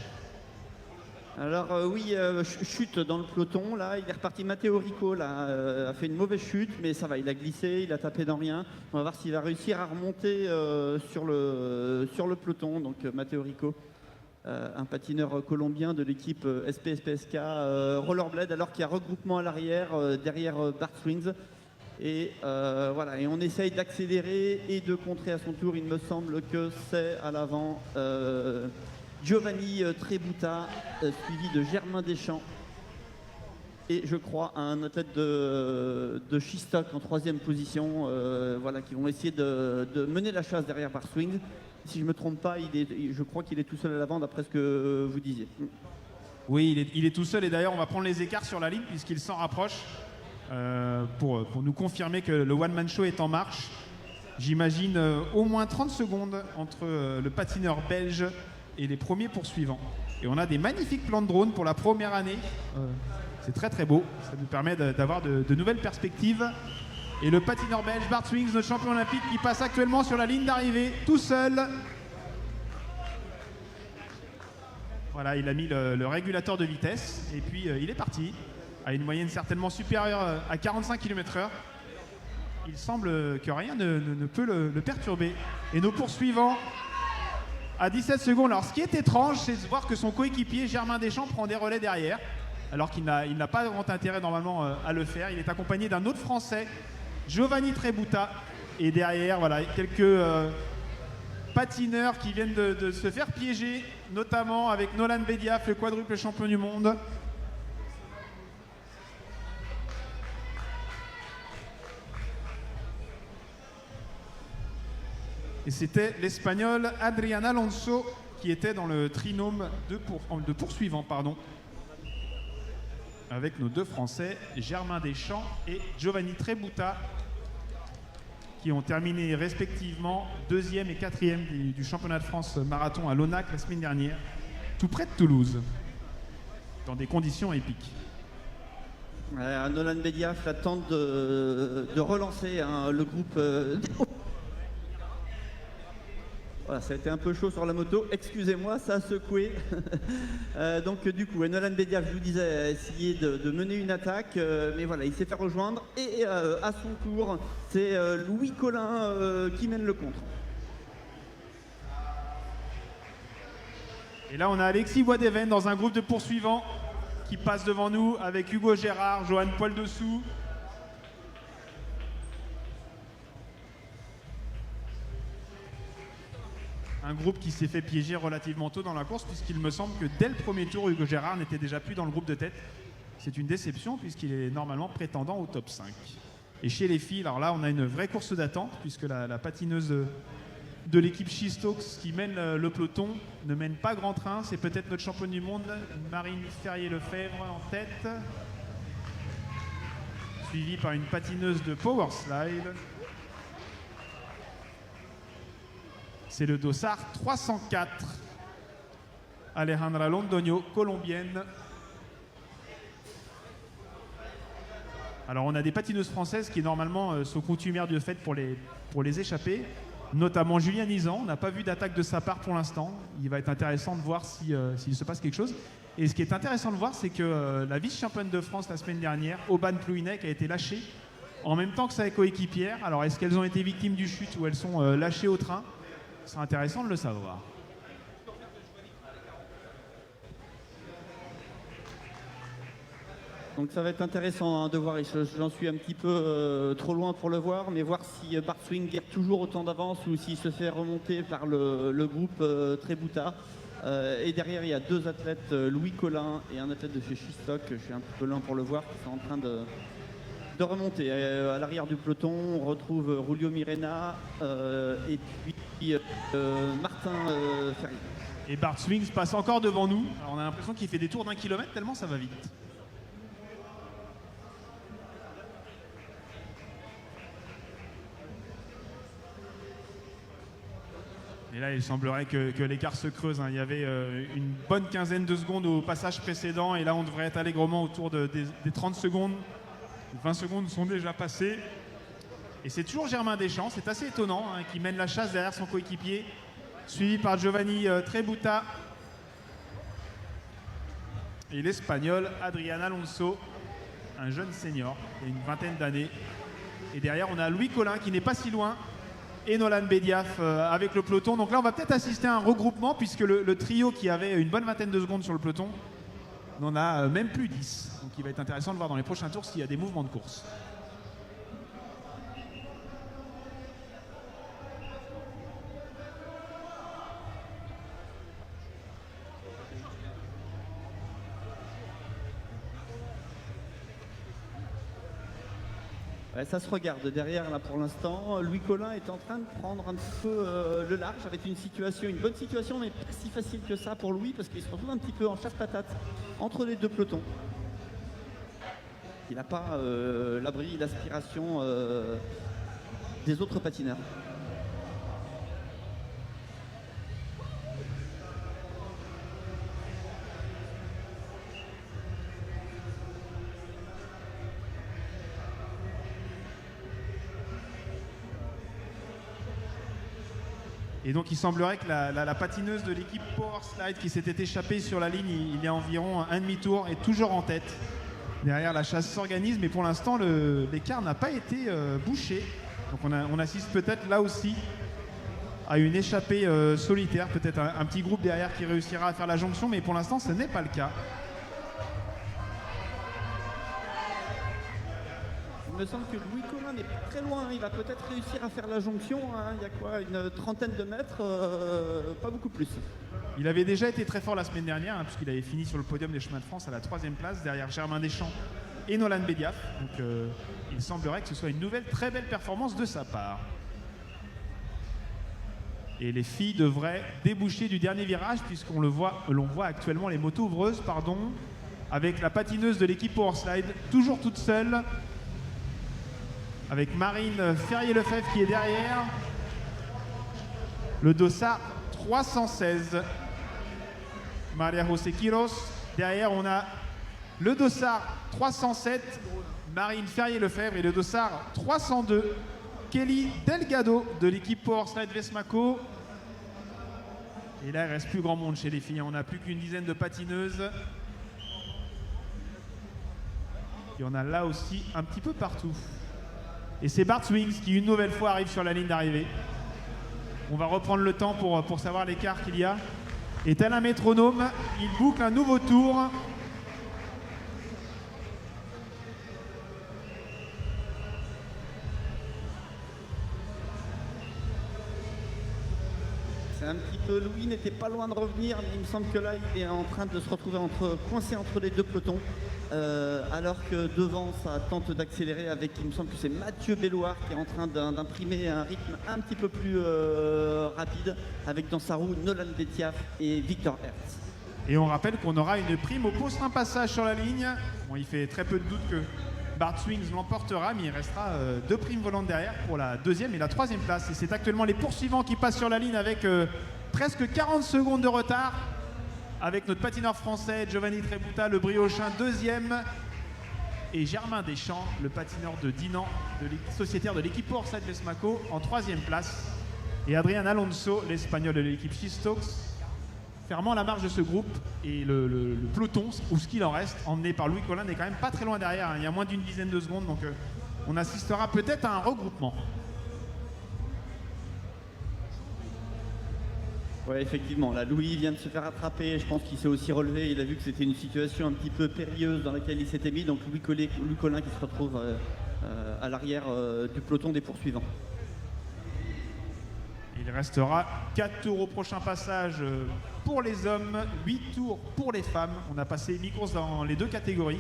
Alors oui, chute dans le peloton, là, il est reparti. Matteo Rico, là, a fait une mauvaise chute, mais ça va, il a glissé, il a tapé dans rien. On va voir s'il va réussir à remonter sur le peloton. Donc Matteo Rico, un patineur colombien de l'équipe SPSPSK Rollerblade, alors qu'il y a regroupement à l'arrière, derrière Bart Swings. Et voilà, et on essaye d'accélérer et de contrer à son tour. Il me semble que c'est à l'avant Giovanni Trebuta, suivi de Germain Deschamps. Et je crois un athlète de Schistock en 3e position, voilà, qui vont essayer de mener la chasse derrière Bart Swings. Si je ne me trompe pas, je crois qu'il est tout seul à l'avant d'après ce que vous disiez. Oui, il est tout seul, et d'ailleurs on va prendre les écarts sur la ligne puisqu'il s'en rapproche. Pour nous confirmer que le one-man show est en marche. J'imagine au moins 30 secondes entre le patineur belge et les premiers poursuivants. Et on a des magnifiques plans de drone pour la première année. C'est très très beau. Ça nous permet d'avoir de nouvelles perspectives. Et le patineur belge Bart Swings, notre champion olympique, qui passe actuellement sur la ligne d'arrivée tout seul. Voilà, il a mis le régulateur de vitesse et puis il est parti. À une moyenne certainement supérieure à 45 km/h. Il semble que rien ne peut le perturber. Et nos poursuivants à 17 secondes. Alors ce qui est étrange, c'est de voir que son coéquipier Germain Deschamps prend des relais derrière, alors qu'il n'a pas grand intérêt normalement à le faire. Il est accompagné d'un autre Français, Giovanni Trebuta. Et derrière, voilà, quelques patineurs qui viennent de se faire piéger, notamment avec Nolan Bediaf, le quadruple champion du monde. Et c'était l'Espagnol Adrián Alonso qui était dans le trinôme de poursuivants, avec nos 2 Français, Germain Deschamps et Giovanni Trebuta, qui ont terminé respectivement 2e et 4e du championnat de France marathon à Launac la semaine dernière, tout près de Toulouse, dans des conditions épiques. Nolan Bediaf tente de relancer le groupe. Voilà, ça a été un peu chaud sur la moto, excusez-moi, ça a secoué. Donc du coup, Nolan Bediaf, je vous disais, a essayé de mener une attaque, mais voilà, il s'est fait rejoindre. Et à son tour, c'est Louis Collin qui mène le contre. Et là, on a Alexis Boisdevenne dans un groupe de poursuivants qui passe devant nous avec Hugo Gérard, Johan Poil-Dessous. Un groupe qui s'est fait piéger relativement tôt dans la course, puisqu'il me semble que dès le premier tour, Hugo Gérard n'était déjà plus dans le groupe de tête. C'est une déception puisqu'il est normalement prétendant au top 5. Et chez les filles, alors là, on a une vraie course d'attente, puisque la patineuse de l'équipe Schistox qui mène le peloton ne mène pas grand train. C'est peut-être notre championne du monde, Marine Ferrier-Lefebvre, en tête, suivie par une patineuse de Power Slide. C'est le dossard 304. Alejandra Londoño, colombienne. Alors on a des patineuses françaises qui normalement sont coutumières de fait pour les échapper, notamment Julien Nizan. On n'a pas vu d'attaque de sa part pour l'instant. Il va être intéressant de voir s'il se passe quelque chose. Et ce qui est intéressant de voir, c'est que la vice-championne de France la semaine dernière, Aubane Plouinec, a été lâchée en même temps que sa coéquipière. Alors est-ce qu'elles ont été victimes du chute ou elles sont lâchées au train? C'est intéressant de le savoir. Donc ça va être intéressant de voir, et j'en suis un petit peu trop loin pour le voir, mais voir si Bart Swings garde toujours autant d'avance ou s'il se fait remonter par le groupe Trebuta. Et derrière, il y a deux athlètes, Louis Collin et un athlète de chez Chistock, je suis un petit peu lent pour le voir, qui sont en train de remonter. À l'arrière du peloton, on retrouve Julio Mirena et puis Martin Ferry. Et Bart Swings passe encore devant nous. Alors on a l'impression qu'il fait des tours d'1 kilomètre tellement ça va vite. Et là, il semblerait que l'écart se creuse. Il y avait une bonne quinzaine de secondes au passage précédent. Et là, on devrait être allègrement autour des 30 secondes. 20 secondes sont déjà passées. Et c'est toujours Germain Deschamps, c'est assez étonnant, qui mène la chasse derrière son coéquipier. Suivi par Giovanni Trebuta. Et l'Espagnol Adrián Alonso, un jeune senior, il a une vingtaine d'années. Et derrière, on a Louis Collin qui n'est pas si loin. Et Nolan Bediaf avec le peloton. Donc là, on va peut-être assister à un regroupement puisque le trio qui avait une bonne vingtaine de secondes sur le peloton n'en a même plus 10. Donc il va être intéressant de voir dans les prochains tours s'il y a des mouvements de course. Ouais, ça se regarde derrière là pour l'instant. Louis Collin est en train de prendre un petit peu le large avec une bonne situation, mais pas si facile que ça pour Louis parce qu'il se retrouve un petit peu en chasse-patate entre les deux pelotons. Il n'a pas l'abri, l'aspiration des autres patineurs. Et donc il semblerait que la patineuse de l'équipe Power Slide qui s'était échappée sur la ligne il y a environ un demi-tour est toujours en tête. Derrière, la chasse s'organise, mais pour l'instant l'écart n'a pas été bouché. Donc on assiste peut-être là aussi à une échappée solitaire, peut-être un petit groupe derrière qui réussira à faire la jonction, mais pour l'instant ce n'est pas le cas. Il me semble que Louis Collin n'est pas très loin, il va peut-être réussir à faire la jonction, il y a quoi, une trentaine de mètres, pas beaucoup plus. Il avait déjà été très fort la semaine dernière, puisqu'il avait fini sur le podium des chemins de France à la 3e place, derrière Germain Deschamps et Nolan Bediaf. Donc il semblerait que ce soit une nouvelle très belle performance de sa part. Et les filles devraient déboucher du dernier virage, l'on voit actuellement les motos ouvreuses, avec la patineuse de l'équipe Powerslide, toujours toute seule, avec Marine Ferrier-Lefebvre qui est derrière. Le dossard 316. Maria José Quiros. Derrière, on a le dossard 307. Marine Ferrier-Lefebvre. Et le dossard 302. Kelly Delgado de l'équipe Powerslide Vesmaco. Et là, il ne reste plus grand monde chez les filles. On n'a plus qu'une dizaine de patineuses. Il y en a là aussi un petit peu partout. Et c'est Bart Swings qui une nouvelle fois arrive sur la ligne d'arrivée. On va reprendre le temps pour savoir l'écart qu'il y a. Et tel un métronome, il boucle un nouveau tour. C'est un petit peu, Louis n'était pas loin de revenir, mais il me semble que là il est en train de se retrouver coincé entre les deux pelotons. Alors que devant ça tente d'accélérer avec, il me semble que c'est Mathieu Belloir qui est en train d'imprimer un rythme un petit peu plus rapide avec dans sa roue Nolan Bediaf et Victor Hertz. Et on rappelle qu'on aura une prime au prochain passage sur la ligne. Bon, il fait très peu de doute que Bart Swings l'emportera, mais il restera 2 primes volantes derrière pour la 2e et la 3e place. Et c'est actuellement les poursuivants qui passent sur la ligne avec presque 40 secondes de retard. Avec notre patineur français Giovanni Trebuta, le briochin 2e, et Germain Deschamps, le patineur de Dinan, sociétaire de l'équipe Powerslide Vesmaco, en 3e place. Et Adrián Alonso, l'espagnol de l'équipe Chistox, fermant la marge de ce groupe. Et le peloton, ou ce qu'il en reste, emmené par Louis Collin, n'est quand même pas très loin derrière. Il y a moins d'une dizaine de secondes, donc on assistera peut-être à un regroupement. Oui, effectivement, là Louis vient de se faire attraper, je pense qu'il s'est aussi relevé, il a vu que c'était une situation un petit peu périlleuse dans laquelle il s'était mis, donc Louis Collin qui se retrouve à l'arrière du peloton des poursuivants. Il restera 4 tours au prochain passage pour les hommes, 8 tours pour les femmes. On a passé mi-course dans les deux catégories.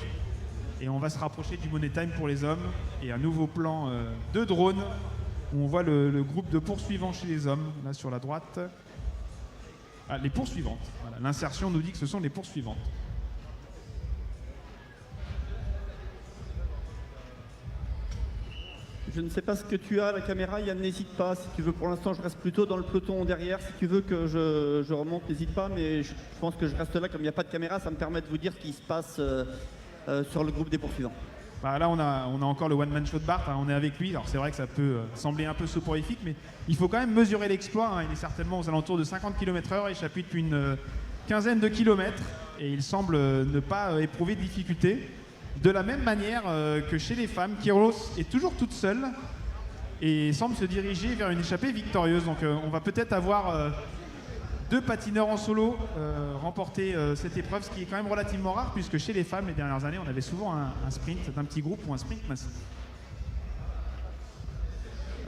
Et on va se rapprocher du Money Time pour les hommes. Et un nouveau plan de drone où on voit le groupe de poursuivants chez les hommes, là sur la droite. Ah, les poursuivantes. Voilà. L'insertion nous dit que ce sont les poursuivantes. Je ne sais pas ce que tu as à la caméra, Yann, n'hésite pas. Si tu veux, pour l'instant, je reste plutôt dans le peloton derrière. Si tu veux que je remonte, n'hésite pas. Mais je pense que je reste là, comme il n'y a pas de caméra, ça me permet de vous dire ce qui se passe sur le groupe des poursuivants. Bah là, on a encore le one-man show de Bart, hein, on est avec lui. Alors c'est vrai que ça peut sembler un peu soporifique, mais il faut quand même mesurer l'exploit. Hein. Il est certainement aux alentours de 50 km/h, échappé depuis une quinzaine de kilomètres, et il semble ne pas éprouver de difficultés. De la même manière que chez les femmes, Kyros est toujours toute seule et semble se diriger vers une échappée victorieuse. Donc on va peut-être avoir deux patineurs en solo remporter cette épreuve, ce qui est quand même relativement rare, puisque chez les femmes, les dernières années, on avait souvent un sprint d'un petit groupe ou un sprint massif.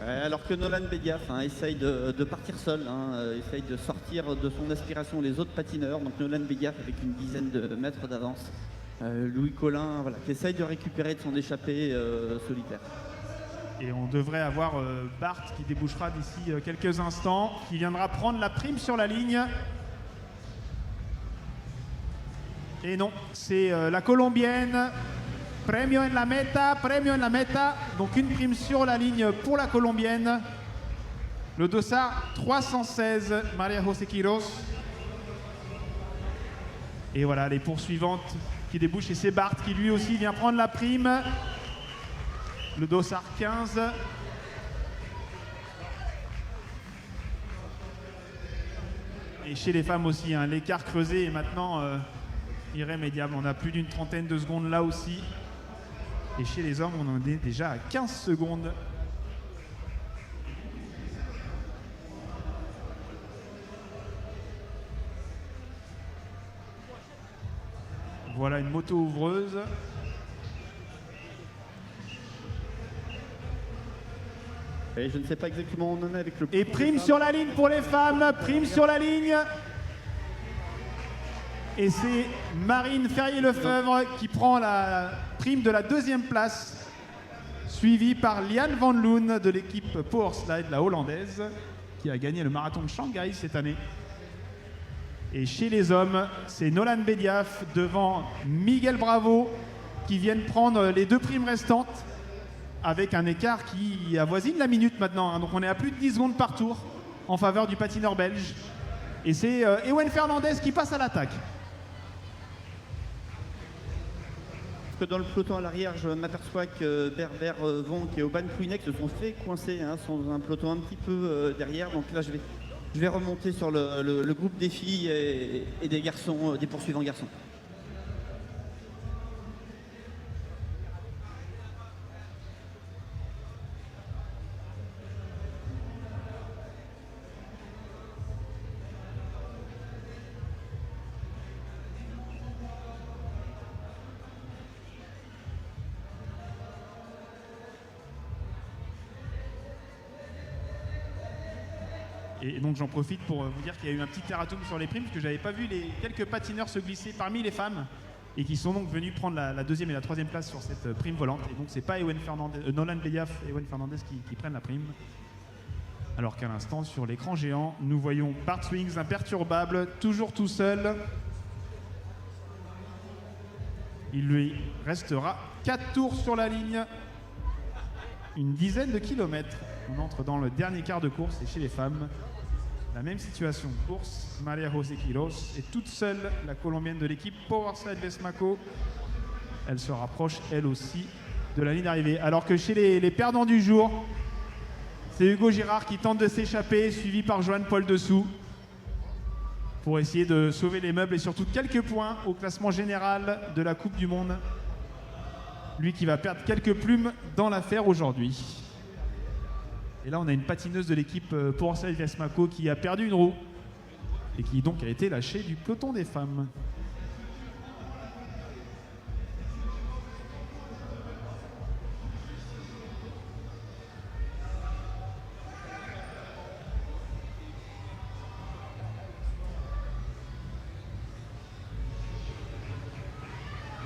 Ouais, alors que Nolan Bediaf essaye de partir seul, essaye de sortir de son aspiration les autres patineurs. Donc Nolan Bediaf avec une dizaine de mètres d'avance. Louis Collin, voilà, qui essaye de récupérer de son échappée solitaire. Et on devrait avoir Bart qui débouchera d'ici quelques instants, qui viendra prendre la prime sur la ligne. Et non, c'est la Colombienne. Premio en la meta, premio en la meta. Donc une prime sur la ligne pour la Colombienne. Le dossard 316, Maria José Quiros. Et voilà, les poursuivantes qui débouchent. Et c'est Bart qui lui aussi vient prendre la prime. Le dossard 15. Et chez les femmes aussi, hein, l'écart creusé est maintenant irrémédiable. On a plus d'une trentaine de secondes là aussi. Et chez les hommes, on en est déjà à 15 secondes. Voilà une moto ouvreuse. Et je ne sais pas exactement où on en est avec le... Et prime sur la ligne pour les femmes, prime sur la ligne. Et c'est Marine Ferrier-Lefebvre qui prend la prime de la deuxième place, suivie par Liane Van Loon de l'équipe Powerslide, la hollandaise, qui a gagné le marathon de Shanghai cette année. Et chez les hommes, c'est Nolan Bediaf devant Miguel Bravo qui viennent prendre les deux primes restantes avec un écart qui avoisine la minute maintenant. Hein. Donc on est à plus de 10 secondes par tour en faveur du patineur belge. Et c'est Ewen Fernandez qui passe à l'attaque. Parce que dans le peloton à l'arrière, je m'aperçois que Berber Vonk et Oban Kouinek se sont fait coincer, sont un peloton un petit peu derrière. Donc là, je vais remonter sur le groupe des filles et des garçons, des poursuivants garçons. Et donc j'en profite pour vous dire qu'il y a eu un petit erratum sur les primes, parce que j'avais pas vu les quelques patineurs se glisser parmi les femmes et qui sont donc venus prendre la deuxième et la troisième place sur cette prime volante. Et donc c'est pas Nolan Bediaf et Ewen Fernandez qui prennent la prime. Alors qu'à l'instant, sur l'écran géant, nous voyons Bart Swings, imperturbable, toujours tout seul. Il lui restera 4 tours sur la ligne, une dizaine de kilomètres. On entre dans le dernier quart de course et chez les femmes, la même situation de course. Maria José Quiros est toute seule, la colombienne de l'équipe Powerslide Vesmaco. Elle se rapproche elle aussi de la ligne d'arrivée. Alors que chez les perdants du jour, c'est Hugo Girard qui tente de s'échapper, suivi par Johan-Paul Dessous, pour essayer de sauver les meubles et surtout quelques points au classement général de la Coupe du Monde. Lui qui va perdre quelques plumes dans l'affaire aujourd'hui. Et là, on a une patineuse de l'équipe Powerslide Vesmaco qui a perdu une roue et qui donc a été lâchée du peloton des femmes.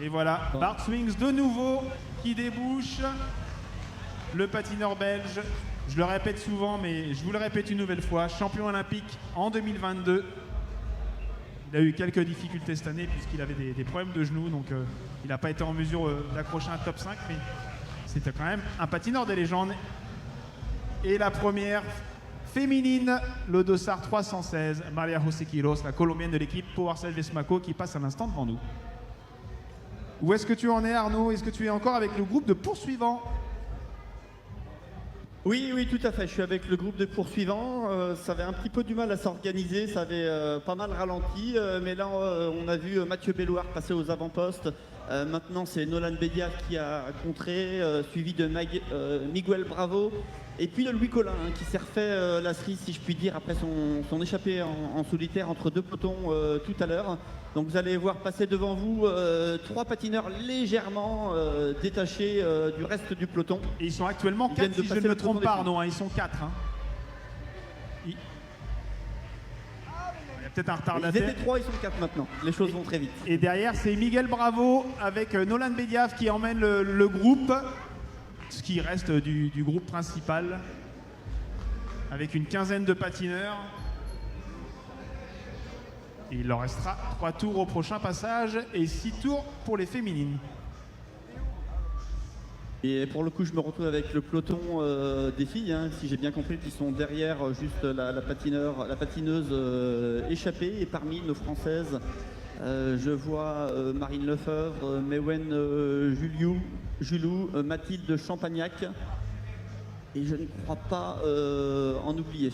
Et voilà, Bart Swings de nouveau qui débouche. Le patineur belge, je le répète souvent, mais je vous le répète une nouvelle fois, champion olympique en 2022. Il a eu quelques difficultés cette année puisqu'il avait des problèmes de genoux, donc il n'a pas été en mesure d'accrocher un top 5, mais c'était quand même un patineur des légendes. Et la première féminine, le dossard 316, Maria José Quiros, la colombienne de l'équipe PowerSide Vesmaco, qui passe à l'instant devant nous. Où est-ce que tu en es, Arnaud? Est-ce que tu es encore avec le groupe de poursuivants? Oui, oui, tout à fait. Je suis avec le groupe de poursuivants. Ça avait un petit peu du mal à s'organiser, ça avait pas mal ralenti. Mais là, on a vu Mathieu Bellouard passer aux avant-postes. Maintenant, c'est Nolan Bédia qui a contré, suivi de Miguel Bravo. Et puis de Louis Collin, qui s'est refait la cerise, si je puis dire, après son échappée en solitaire entre deux pelotons tout à l'heure. Donc vous allez voir passer devant vous 3 patineurs légèrement détachés du reste du peloton. Et ils sont actuellement 4, si je ne me trompe pas, Arnaud, hein, ils sont 4. Hein. Il y a peut-être un retardataire. Ils étaient 3, ils sont 4 maintenant. Les choses vont très vite. Et derrière, c'est Miguel Bravo avec Nolan Bédiaf qui emmène le groupe, ce qui reste du groupe principal, avec une quinzaine de patineurs. Et il leur restera 3 tours au prochain passage et 6 tours pour les féminines. Et pour le coup, je me retrouve avec le peloton des filles, hein, si j'ai bien compris, qui sont derrière juste la patineuse échappée. Et parmi nos françaises, je vois Marine Lefebvre, Mewen Julou, Mathilde Champagnac. Et je ne crois pas en oublier.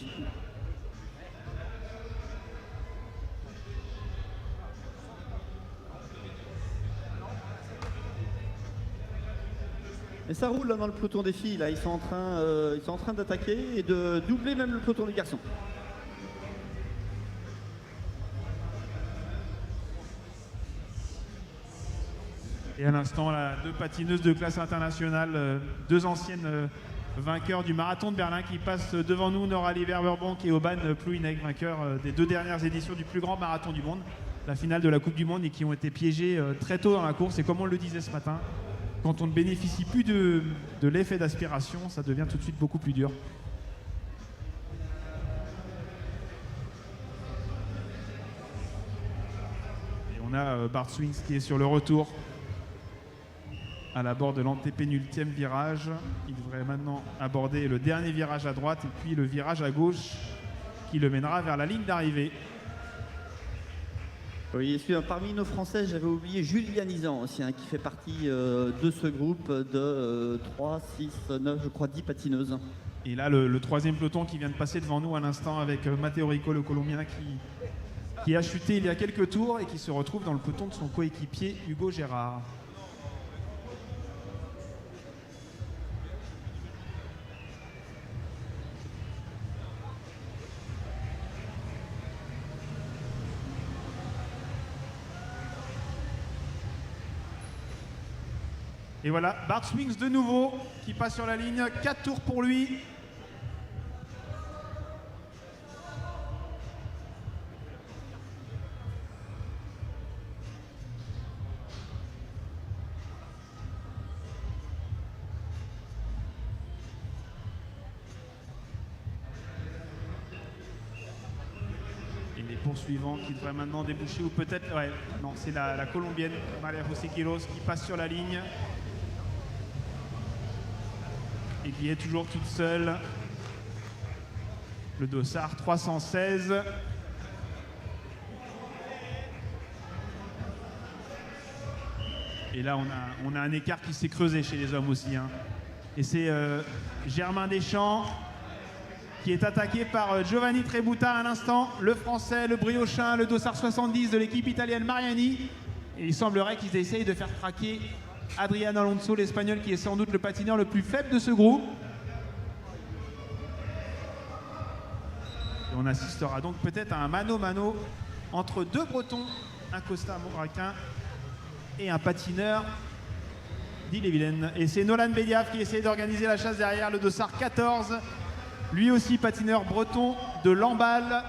Et ça roule là, dans le peloton des filles, là. Ils sont en train d'attaquer et de doubler même le peloton des garçons. Et à l'instant, là, 2 patineuses de classe internationale, 2 anciennes vainqueurs du marathon de Berlin qui passent devant nous, Noralie Verberbonk et Oban Plouinek, vainqueurs des 2 dernières éditions du plus grand marathon du monde, la finale de la Coupe du Monde, et qui ont été piégés très tôt dans la course. Et comme on le disait ce matin, quand on ne bénéficie plus de l'effet d'aspiration, ça devient tout de suite beaucoup plus dur. Et on a Bart Swings qui est sur le retour à l'abord de l'antépénultième virage. Il devrait maintenant aborder le dernier virage à droite et puis le virage à gauche qui le mènera vers la ligne d'arrivée. Oui, parmi nos Français, j'avais oublié Juliane Isan aussi, hein, qui fait partie de ce groupe de 3, 6, 9, je crois 10 patineuses. Et là, le 3e peloton qui vient de passer devant nous à l'instant avec Matteo Rico, le Colombien, qui a chuté il y a quelques tours et qui se retrouve dans le peloton de son coéquipier Hugo Gérard. Et voilà, Bart Swings de nouveau qui passe sur la ligne. 4 tours pour lui. Et les poursuivants qui devraient maintenant déboucher, ou peut-être, ouais, non, c'est la Colombienne, Maria José Quiros, qui passe sur la ligne. Et qui est toujours toute seule. Le dossard 316. Et là, on a un écart qui s'est creusé chez les hommes aussi. Hein. Et c'est Germain Deschamps qui est attaqué par Giovanni Trebuta à l'instant. Le français, le briochin, le dossard 70 de l'équipe italienne Mariani. Et il semblerait qu'ils essayent de faire craquer Adrián Alonso, l'Espagnol, qui est sans doute le patineur le plus faible de ce groupe. Et on assistera donc peut-être à un mano-mano entre 2 Bretons, un Costa-Mauraquin et un patineur d'Ille-et-Vilaine. Et c'est Nolan Bédiaf qui essaie d'organiser la chasse derrière, le dossard 14. Lui aussi patineur breton de Lamballe.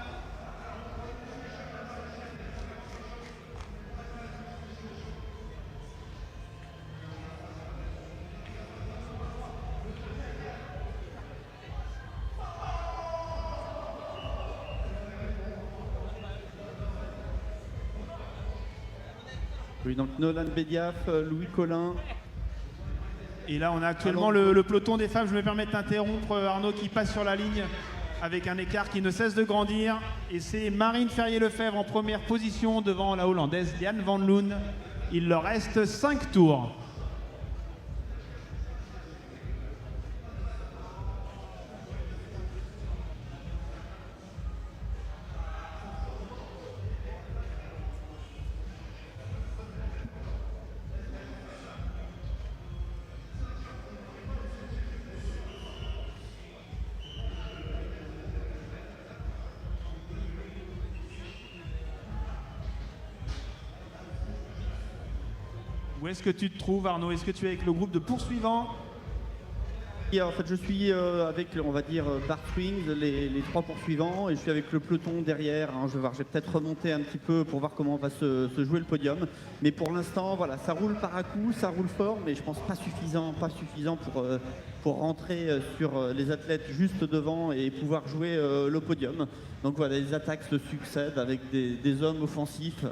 Oui, donc Nolan Bediaf, Louis Collin. Et là, on a actuellement le peloton des femmes. Je me permets de t'interrompre, Arnaud, qui passe sur la ligne avec un écart qui ne cesse de grandir. Et c'est Marine Ferrier-Lefebvre en première position devant la Hollandaise Liane Van Loon. Il leur reste 5 tours. Où est-ce que tu te trouves, Arnaud? Est-ce que tu es avec le groupe de poursuivants? Et en fait, je suis avec, on va dire, Bart Swings, les 3 poursuivants, et je suis avec le peloton derrière. Hein. Je vais peut-être remonter un petit peu pour voir comment va se jouer le podium. Mais pour l'instant, voilà, ça roule par à coup, ça roule fort, mais je pense pas suffisant pour rentrer sur les athlètes juste devant et pouvoir jouer le podium. Donc voilà, les attaques se succèdent avec des hommes offensifs,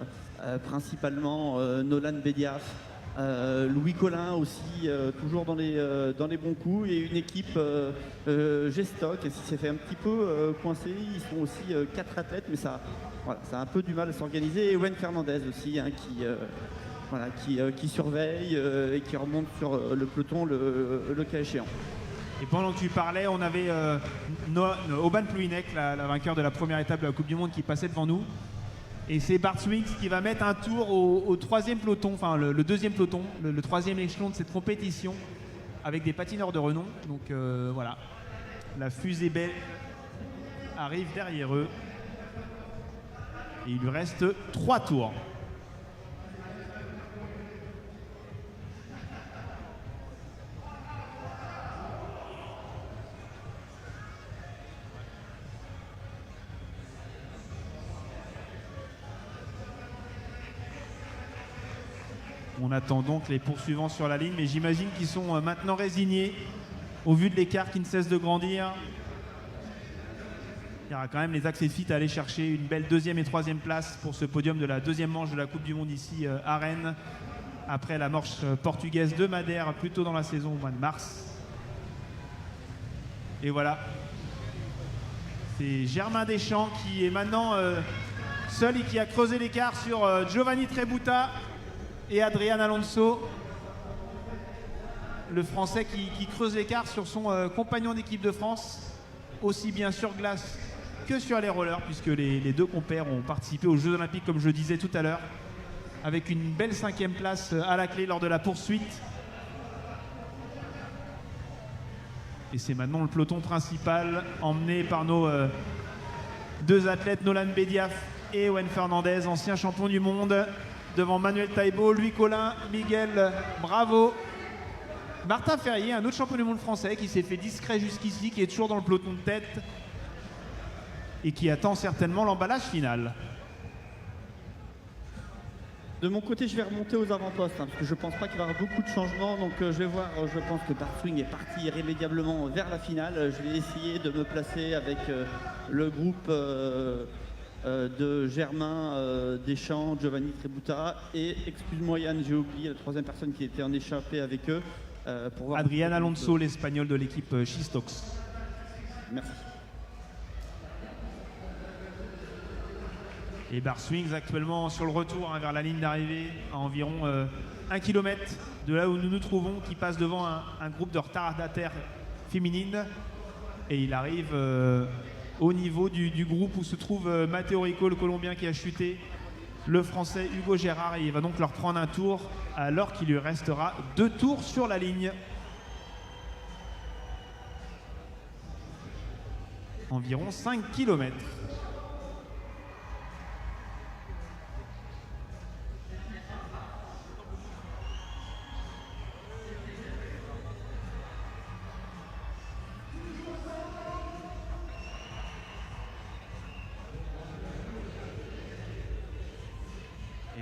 principalement Nolan Bediaf. Louis Collin aussi, toujours dans les bons coups, et une équipe G-Stock qui s'est fait un petit peu coincer. Ils sont aussi 4 athlètes, mais ça a un peu du mal à s'organiser. Et Wayne Fernandez aussi, hein, qui surveille et qui remonte sur le peloton le cas échéant. Et pendant que tu parlais, on avait Oban Pluinek, la vainqueur de la première étape de la Coupe du Monde, qui passait devant nous. Et c'est Bart Swings qui va mettre un tour au 3e peloton, enfin le 2e peloton, le 3e échelon de cette compétition, avec des patineurs de renom. Donc voilà, la fusée belle arrive derrière eux. Et il lui reste 3 tours. On attend donc les poursuivants sur la ligne, mais j'imagine qu'ils sont maintenant résignés au vu de l'écart qui ne cesse de grandir. Il y aura quand même les accès fit à aller chercher une belle 2e et 3e place pour ce podium de la 2e manche de la Coupe du Monde ici à Rennes, après la manche portugaise de Madère plus tôt dans la saison au mois de mars. Et voilà, c'est Germain Deschamps qui est maintenant seul et qui a creusé l'écart sur Giovanni Trebuta et Adrian Alonso, le Français qui creuse l'écart sur son compagnon d'équipe de France, aussi bien sur glace que sur les rollers, puisque les 2 compères ont participé aux Jeux Olympiques, comme je disais tout à l'heure, avec une belle 5e place à la clé lors de la poursuite. Et c'est maintenant le peloton principal, emmené par nos 2 athlètes, Nolan Bediaf et Wayne Fernandez, anciens champions du monde, devant Manuel Taibo, Louis Collin, Miguel Bravo, Martin Ferrier, un autre champion du monde français qui s'est fait discret jusqu'ici, qui est toujours dans le peloton de tête et qui attend certainement l'emballage final. De mon côté, je vais remonter aux avant-postes, hein, parce que je pense pas qu'il va y avoir beaucoup de changements. Donc je vais voir, je pense que Bart Swing est parti irrémédiablement vers la finale. Je vais essayer de me placer avec le groupe de Germain Deschamps, Giovanni Trebuta et, excuse-moi Yann, j'ai oublié la 3e personne qui était en échappée avec eux. Pour voir Adrian Alonso, l'Espagnol de l'équipe Shistox. Merci. Et Bart Swings actuellement sur le retour vers la ligne d'arrivée, à environ 1 km de là où nous nous trouvons, qui passe devant un groupe de retardataires féminines. Et il arrive au niveau du groupe où se trouve Matteo Rico, le Colombien qui a chuté, le Français Hugo Gérard, et il va donc leur prendre un tour alors qu'il lui restera 2 tours sur la ligne. Environ 5 km.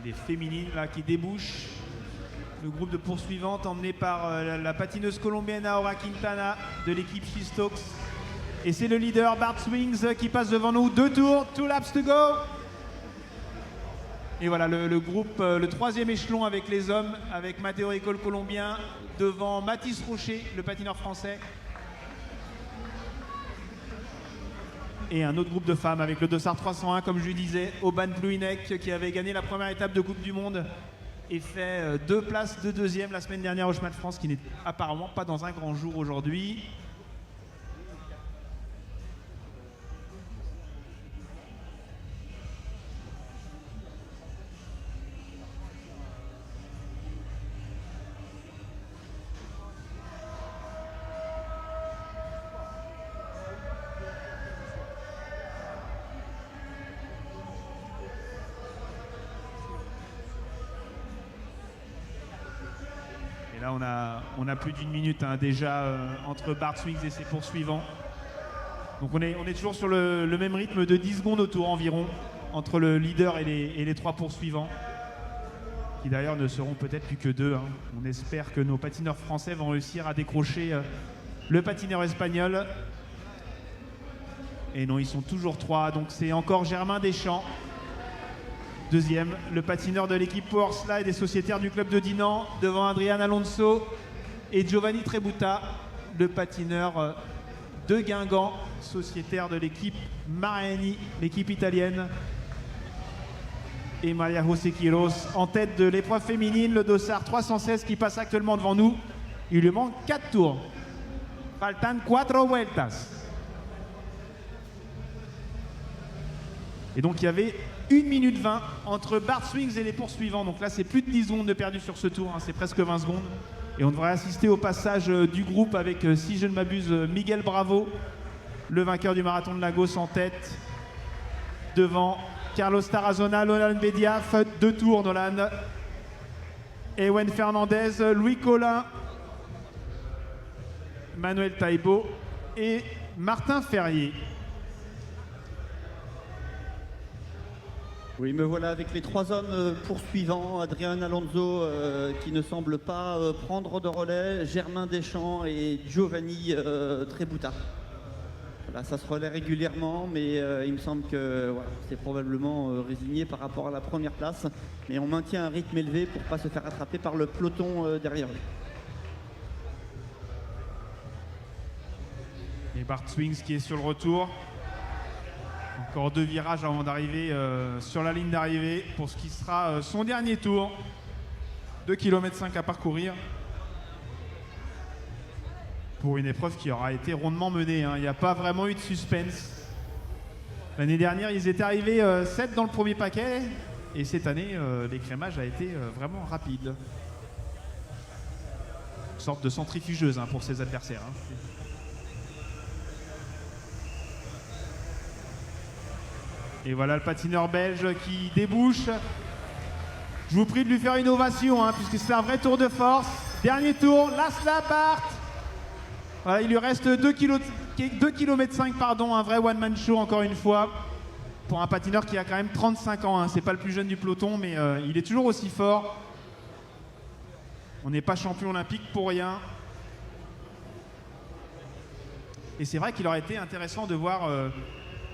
Des féminines là qui débouchent. Le groupe de poursuivantes emmené par la patineuse colombienne Aura Quintana de l'équipe Shistox. Et c'est le leader Bart Swings qui passe devant nous. 2 tours, 2 laps to go. Et voilà le groupe, le troisième échelon avec les hommes, avec Matteo Rico le colombien, devant Mathis Rocher, le patineur français. Et un autre groupe de femmes avec le dossard 301, comme je lui disais, Oban Pluinek, qui avait gagné la première étape de Coupe du Monde et fait 2 places de deuxième la semaine dernière au chemin de France, qui n'est apparemment pas dans un grand jour aujourd'hui. Là, on a plus d'une minute déjà entre Bart Swings et ses poursuivants. Donc on est toujours sur le même rythme de 10 secondes au tour environ entre le leader et les 3 poursuivants, qui d'ailleurs ne seront peut-être plus que 2. Hein. On espère que nos patineurs français vont réussir à décrocher le patineur espagnol. Et non, ils sont toujours 3. Donc c'est encore Germain Deschamps. Deuxième, le patineur de l'équipe Powerslide et sociétaire du club de Dinan, devant Adrian Alonso et Giovanni Trebuta, le patineur de Guingamp, sociétaire de l'équipe Mariani, l'équipe italienne. Et Maria José Quiros en tête de l'épreuve féminine, le dossard 316 qui passe actuellement devant nous. Il lui manque 4 tours. Faltan 4 vueltas. Et donc il y avait 1 minute 20 entre Bart Swings et les poursuivants. Donc là, c'est plus de 10 secondes de perdu sur ce tour. Hein. C'est presque 20 secondes. Et on devrait assister au passage du groupe avec, si je ne m'abuse, Miguel Bravo, le vainqueur du marathon de Lagos en tête. Devant Carlos Tarazona, Nolan Bediaf, 2 tours Nolan. Ewen Fernandez, Louis Collin, Manuel Taibo et Martin Ferrier. Oui, me voilà avec les 3 hommes poursuivants. Adrian Alonso qui ne semble pas prendre de relais, Germain Deschamps et Giovanni Trebuta. Voilà, ça se relaie régulièrement, mais il me semble que voilà, c'est probablement résigné par rapport à la première place. Mais on maintient un rythme élevé pour ne pas se faire attraper par le peloton derrière eux. Et Bart Swings qui est sur le retour. Encore 2 virages avant d'arriver sur la ligne d'arrivée pour ce qui sera son dernier tour. 2,5 km à parcourir. Pour une épreuve qui aura été rondement menée. Hein. Il n'y a pas vraiment eu de suspense. L'année dernière, ils étaient arrivés 7 dans le premier paquet. Et cette année, l'écrémage a été vraiment rapide. Une sorte de centrifugeuse hein, pour ses adversaires. Hein. Et voilà le patineur belge qui débouche. Je vous prie de lui faire une ovation, hein, puisque c'est un vrai tour de force. Dernier tour, Laszlo Bart. Voilà, il lui reste 2,5 km, pardon, un vrai one-man show encore une fois. Pour un patineur qui a quand même 35 ans. Hein. C'est pas le plus jeune du peloton, mais il est toujours aussi fort. On n'est pas champion olympique pour rien. Et c'est vrai qu'il aurait été intéressant de voir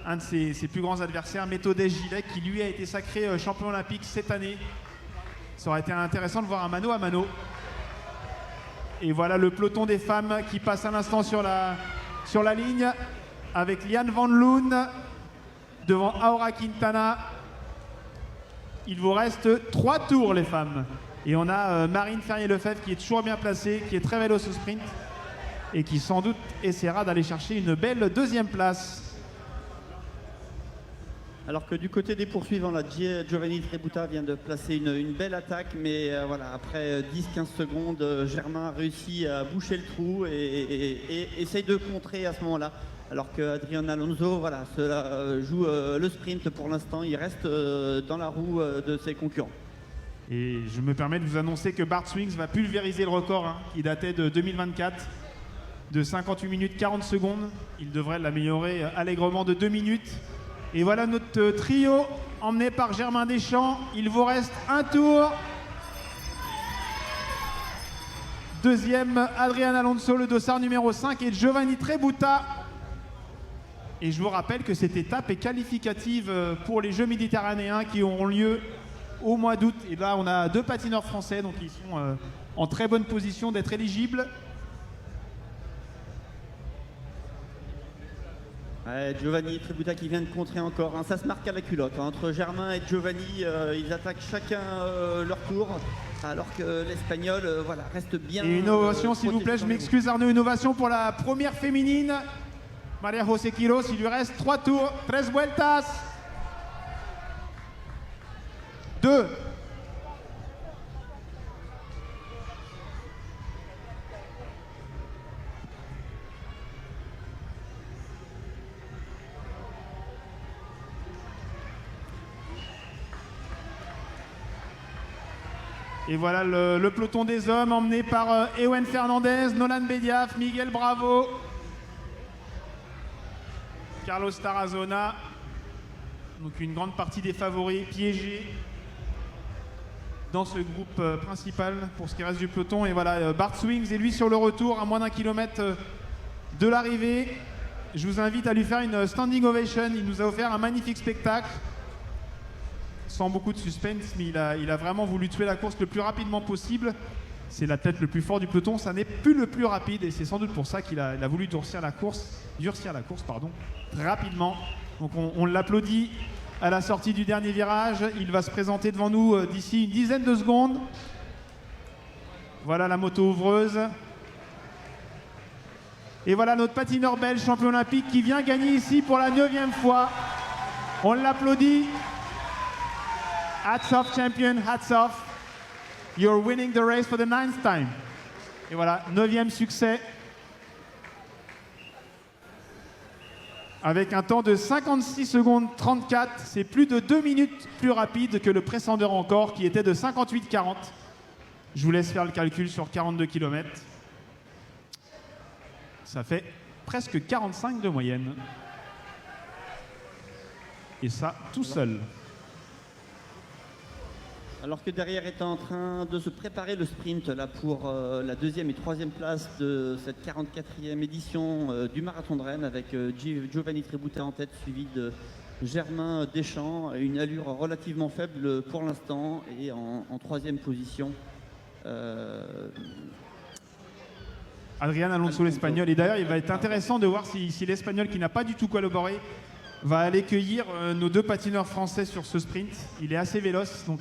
un de ses plus grands adversaires, Méthode Gilet, qui lui a été sacré champion olympique cette année. Ça aurait été intéressant de voir un mano à mano. Et voilà le peloton des femmes qui passe à l'instant sur la ligne avec Liane Van Loon devant Aura Quintana. Il vous reste 3 tours les femmes. Et on a Marine Ferrier-Lefebvre qui est toujours bien placée, qui est très véloce au sprint et qui sans doute essaiera d'aller chercher une belle 2e place. Alors que du côté des poursuivants, là, Giovanni Trebuta vient de placer une belle attaque, mais voilà, après 10-15 secondes, Germain a réussi à boucher le trou et essaye de contrer à ce moment-là. Alors que Adrian Alonso voilà, joue le sprint pour l'instant, il reste dans la roue de ses concurrents. Et je me permets de vous annoncer que Bart Swings va pulvériser le record hein, qui datait de 2024 de 58 minutes 40 secondes. Il devrait l'améliorer allègrement de 2 minutes. Et voilà notre trio emmené par Germain Deschamps. Il vous reste un tour. 2e, Adrian Alonso, le dossard numéro 5 et Giovanni Trebuta. Et je vous rappelle que cette étape est qualificative pour les Jeux méditerranéens qui auront lieu au mois d'août. Et là, on a 2 patineurs français, donc ils sont en très bonne position d'être éligibles. Ouais, Giovanni Tributa qui vient de contrer encore, hein. Ça se marque à la culotte, hein. Entre Germain et Giovanni, ils attaquent chacun leur tour, alors que l'Espagnol voilà, reste bien. Et une ovation, s'il vous plaît, je m'excuse Arnaud, une ovation pour la première féminine, Maria José Quiros. Il lui reste 3 tours, 13 vueltas. 2. Et voilà le peloton des hommes emmené par Ewen Fernandez, Nolan Bediaf, Miguel Bravo, Carlos Tarazona. Donc une grande partie des favoris piégés dans ce groupe principal pour ce qui reste du peloton. Et voilà, Bart Swings est lui sur le retour à moins d'1 kilomètre de l'arrivée. Je vous invite à lui faire une standing ovation. Il nous a offert un magnifique spectacle. Sans beaucoup de suspense, mais il a vraiment voulu tuer la course le plus rapidement possible. C'est l'athlète le plus fort du peloton, ça n'est plus le plus rapide et c'est sans doute pour ça qu'il a voulu durcir la course rapidement. Donc on l'applaudit à la sortie du dernier virage. Il va se présenter devant nous d'ici une dizaine de secondes. Voilà la moto ouvreuse. Et voilà notre patineur belge, champion olympique, qui vient gagner ici pour la 9e fois. On l'applaudit. Hats off, champion, hats off. You're winning the race for the 9th time. Et voilà, 9e succès. Avec un temps de 56 secondes 34. C'est plus de 2 minutes plus rapide que le précédent encore, qui était de 58,40. Je vous laisse faire le calcul sur 42 km. Ça fait presque 45 de moyenne. Et ça, tout seul. Alors que derrière est en train de se préparer le sprint là, pour la 2e et 3e place de cette 44e édition du Marathon de Rennes, avec Giovanni Tributa en tête, suivi de Germain Deschamps, une allure relativement faible pour l'instant, et en 3e position. Adrián Alonso, l'Espagnol. Et d'ailleurs, il va être intéressant de voir si l'Espagnol, qui n'a pas du tout collaboré, va aller cueillir nos 2 patineurs français sur ce sprint. Il est assez véloce, donc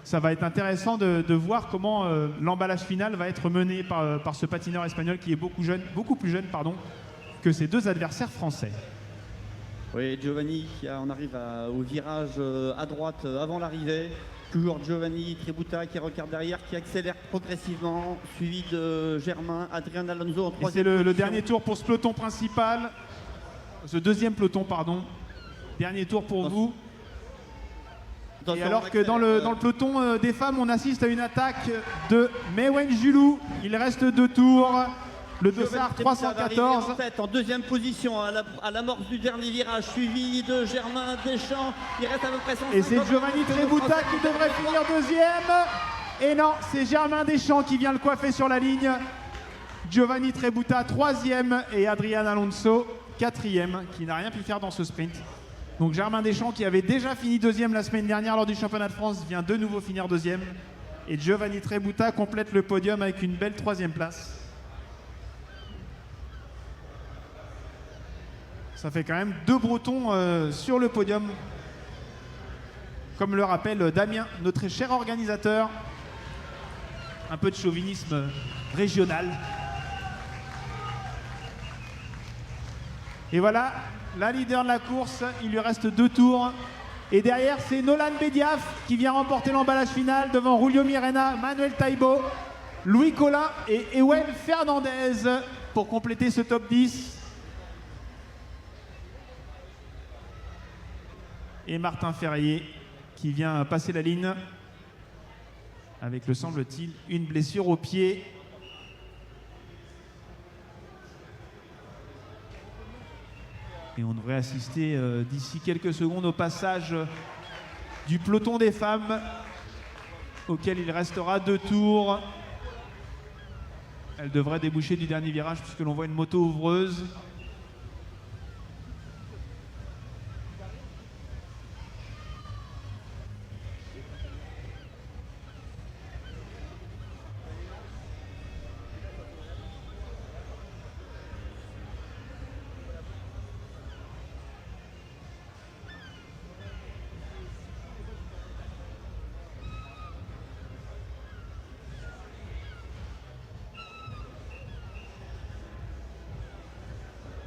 ça va être intéressant de voir comment l'emballage final va être mené par ce patineur espagnol qui est beaucoup plus jeune que ses 2 adversaires français. Oui, Giovanni, on arrive au virage à droite avant l'arrivée. Toujours Giovanni Tributa qui regarde derrière, qui accélère progressivement, suivi de Germain, Adrián Alonso en 3e. C'est le dernier tour pour ce peloton principal. Ce 2e peloton, pardon. Dernier tour pour vous. Et alors que dans le peloton des femmes, on assiste à une attaque de Mewen Julou. Il reste 2 tours. Le dossard 314. En tête, en 2e position à l'amorce du dernier virage, suivi de Germain Deschamps. Il reste à peu près 150. Et c'est Giovanni Tributa qui devrait finir 2e. Et non, c'est Germain Deschamps qui vient le coiffer sur la ligne. Giovanni Tributa 3e et Adrián Alonso 4e, qui n'a rien pu faire dans ce sprint. Donc Germain Deschamps, qui avait déjà fini 2e la semaine dernière lors du championnat de France, vient de nouveau finir 2e. Et Giovanni Tributa complète le podium avec une belle 3e place. Ça fait quand même 2 Bretons sur le podium. Comme le rappelle Damien, notre cher organisateur. Un peu de chauvinisme régional. Et voilà, la leader de la course, il lui reste 2 tours. Et derrière, c'est Nolan Bediaf qui vient remporter l'emballage final devant Julio Mirena, Manuel Taibo, Louis Collin et Ewen Fernandez pour compléter ce top 10. Et Martin Ferrier qui vient passer la ligne avec, le semble-t-il, une blessure au pied. Et on devrait assister d'ici quelques secondes au passage du peloton des femmes, auquel il restera 2 tours. Elle devrait déboucher du dernier virage puisque l'on voit une moto ouvreuse.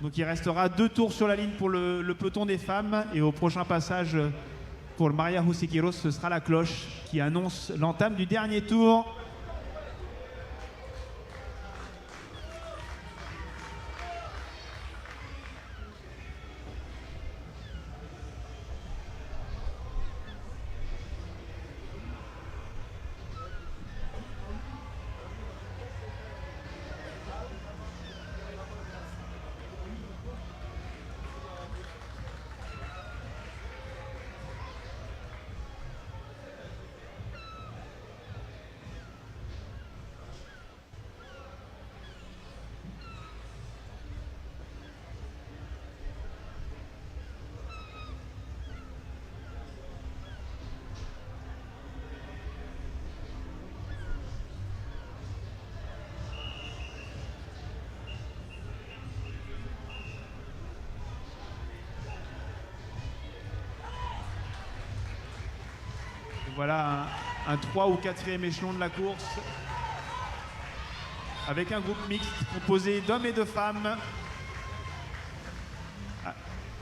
Donc il restera 2 tours sur la ligne pour le peloton des femmes. Et au prochain passage pour le Maria José Quiros, ce sera la cloche qui annonce l'entame du dernier tour. Voilà un 3 ou 4e échelon de la course avec un groupe mixte composé d'hommes et de femmes.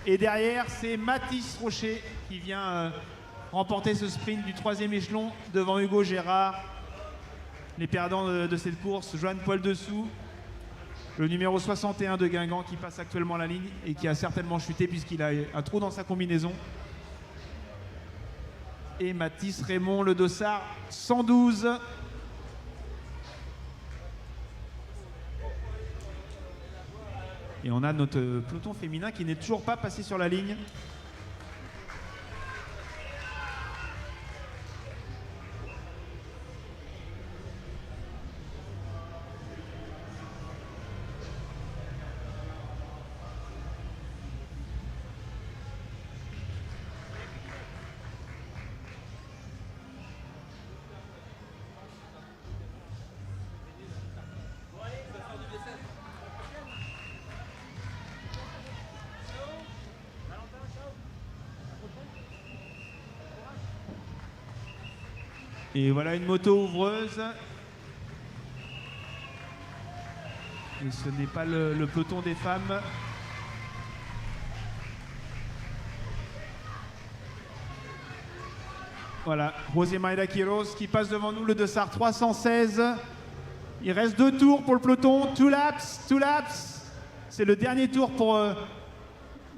Et derrière, c'est Mathis Rocher qui vient remporter ce sprint du 3e échelon devant Hugo Gérard. Les perdants de cette course, Joanne Poil Dessous, le numéro 61 de Guingamp qui passe actuellement la ligne et qui a certainement chuté puisqu'il a un trou dans sa combinaison. Et Mathis Raymond, le dossard 112. Et on a notre peloton féminin qui n'est toujours pas passé sur la ligne. Et voilà une moto ouvreuse. Et ce n'est pas le peloton des femmes. Voilà, José Mayra Quiros qui passe devant nous, le dossard 316. Il reste 2 tours pour le peloton. 2 laps, 2 laps. C'est le dernier tour pour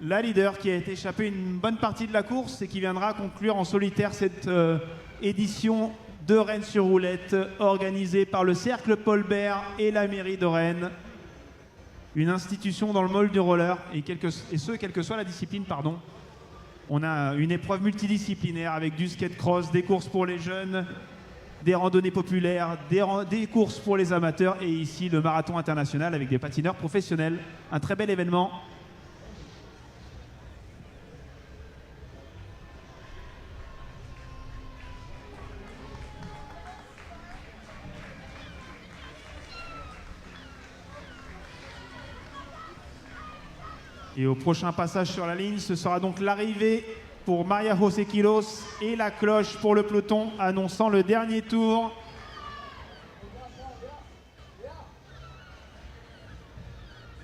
la leader qui a été échappée une bonne partie de la course et qui viendra conclure en solitaire cette édition de Rennes-sur-Roulette organisée par le Cercle Paul Bert et la mairie de Rennes. Une institution dans le mold du roller et ce, quelle que soit la discipline, pardon. On a une épreuve multidisciplinaire avec du skate cross, des courses pour les jeunes, des randonnées populaires, des courses pour les amateurs et ici le marathon international avec des patineurs professionnels. Un très bel événement. Et au prochain passage sur la ligne, ce sera donc l'arrivée pour Maria José Quiros et la cloche pour le peloton annonçant le dernier tour.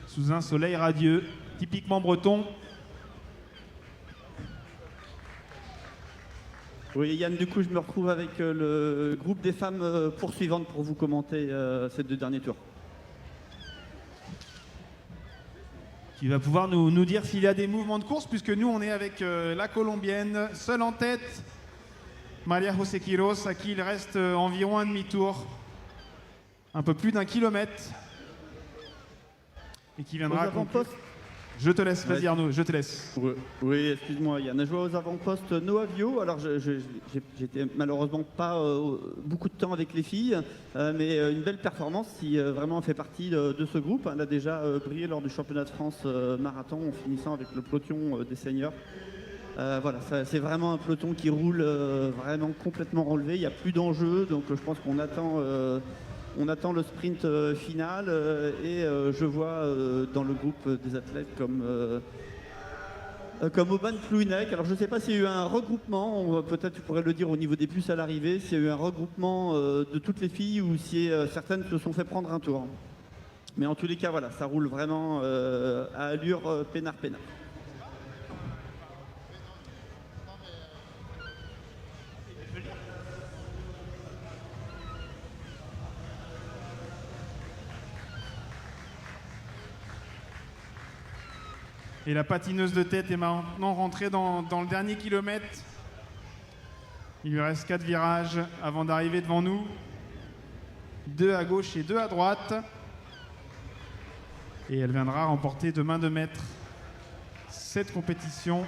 Sous un soleil radieux, typiquement breton. Oui, Yann, du coup, je me retrouve avec le groupe des femmes poursuivantes pour vous commenter ces 2 derniers tours. Qui va pouvoir nous dire s'il y a des mouvements de course, puisque nous, on est avec la Colombienne, seule en tête, Maria José Quiros, à qui il reste environ un demi-tour, un peu plus d'1 kilomètre, et qui viendra conclure. Je te laisse, vas-y Arnaud, je te laisse. Oui, excuse-moi, Yann. Je vois aux avant-postes Noah Vio. Alors, j'étais malheureusement pas beaucoup de temps avec les filles, mais une belle performance si vraiment elle fait partie de ce groupe. Elle a déjà brillé lors du championnat de France marathon en finissant avec le peloton des seniors. Voilà, c'est vraiment un peloton qui roule vraiment complètement relevé. Il n'y a plus d'enjeu, donc je pense qu'on attend. On attend le sprint final et je vois dans le groupe des athlètes comme Auban Plouinec. Alors je ne sais pas s'il y a eu un regroupement, peut-être tu pourrais le dire au niveau des puces à l'arrivée, s'il y a eu un regroupement de toutes les filles ou si certaines se sont fait prendre un tour. Mais en tous les cas, voilà, ça roule vraiment à allure peinard. Et la patineuse de tête est maintenant rentrée dans le dernier kilomètre. Il lui reste 4 virages avant d'arriver devant nous. 2 à gauche et 2 à droite. Et elle viendra remporter de main de maître cette compétition.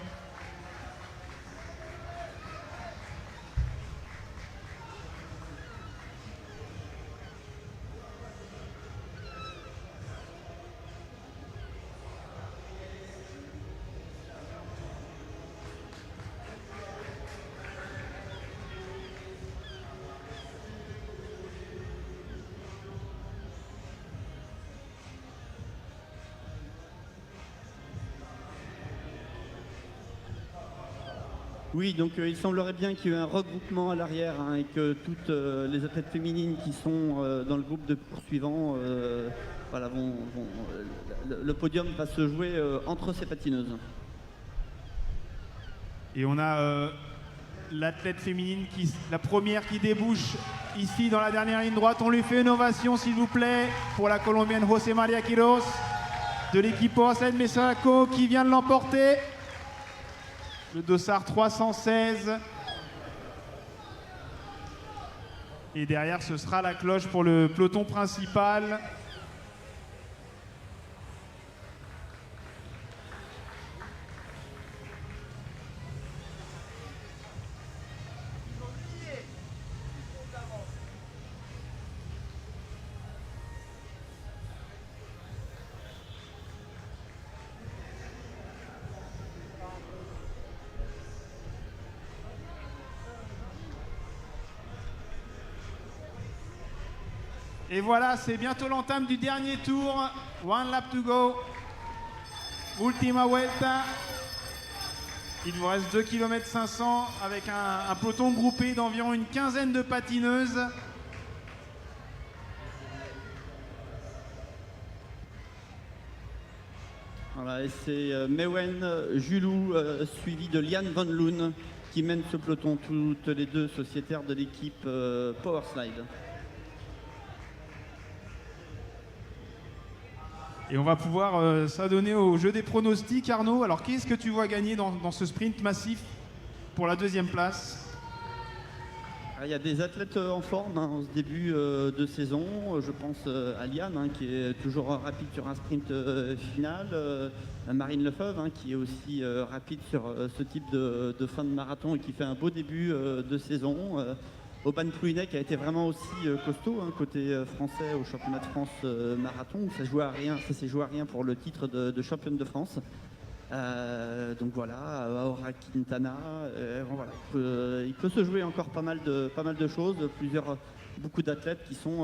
Oui, donc il semblerait bien qu'il y ait eu un regroupement à l'arrière et que toutes les athlètes féminines qui sont dans le groupe de poursuivants, voilà, le podium va se jouer entre ces patineuses. Et on a l'athlète féminine, la première qui débouche ici dans la dernière ligne droite. On lui fait une ovation, s'il vous plaît, pour la Colombienne José María Quiros de l'équipe Powerslide Mesaco qui vient de l'emporter. Le dossard 316. Et derrière, ce sera la cloche pour le peloton principal. Et voilà, c'est bientôt l'entame du dernier tour. One lap to go. Ultima Vuelta. Il vous reste 2 km 500 avec un peloton groupé d'environ une quinzaine de patineuses. Voilà, et c'est Mewen Julou suivi de Liane Van Loon qui mène ce peloton, toutes les deux sociétaires de l'équipe Powerslide. Et on va pouvoir s'adonner au jeu des pronostics, Arnaud. Alors, qui est-ce que tu vois gagner dans ce sprint massif pour la 2e place? Il y a des athlètes en forme en ce début de saison. Je pense à Liane, qui est toujours rapide sur un sprint final. Marine Lefebvre, qui est aussi rapide sur ce type de fin de marathon et qui fait un beau début de saison. Aubane Plouinet qui a été vraiment aussi costaud côté français au championnat de France marathon. Ça s'est joué à rien pour le titre de championne de France. Donc voilà, Aura Quintana, voilà, il peut se jouer encore pas mal de choses, beaucoup d'athlètes qui sont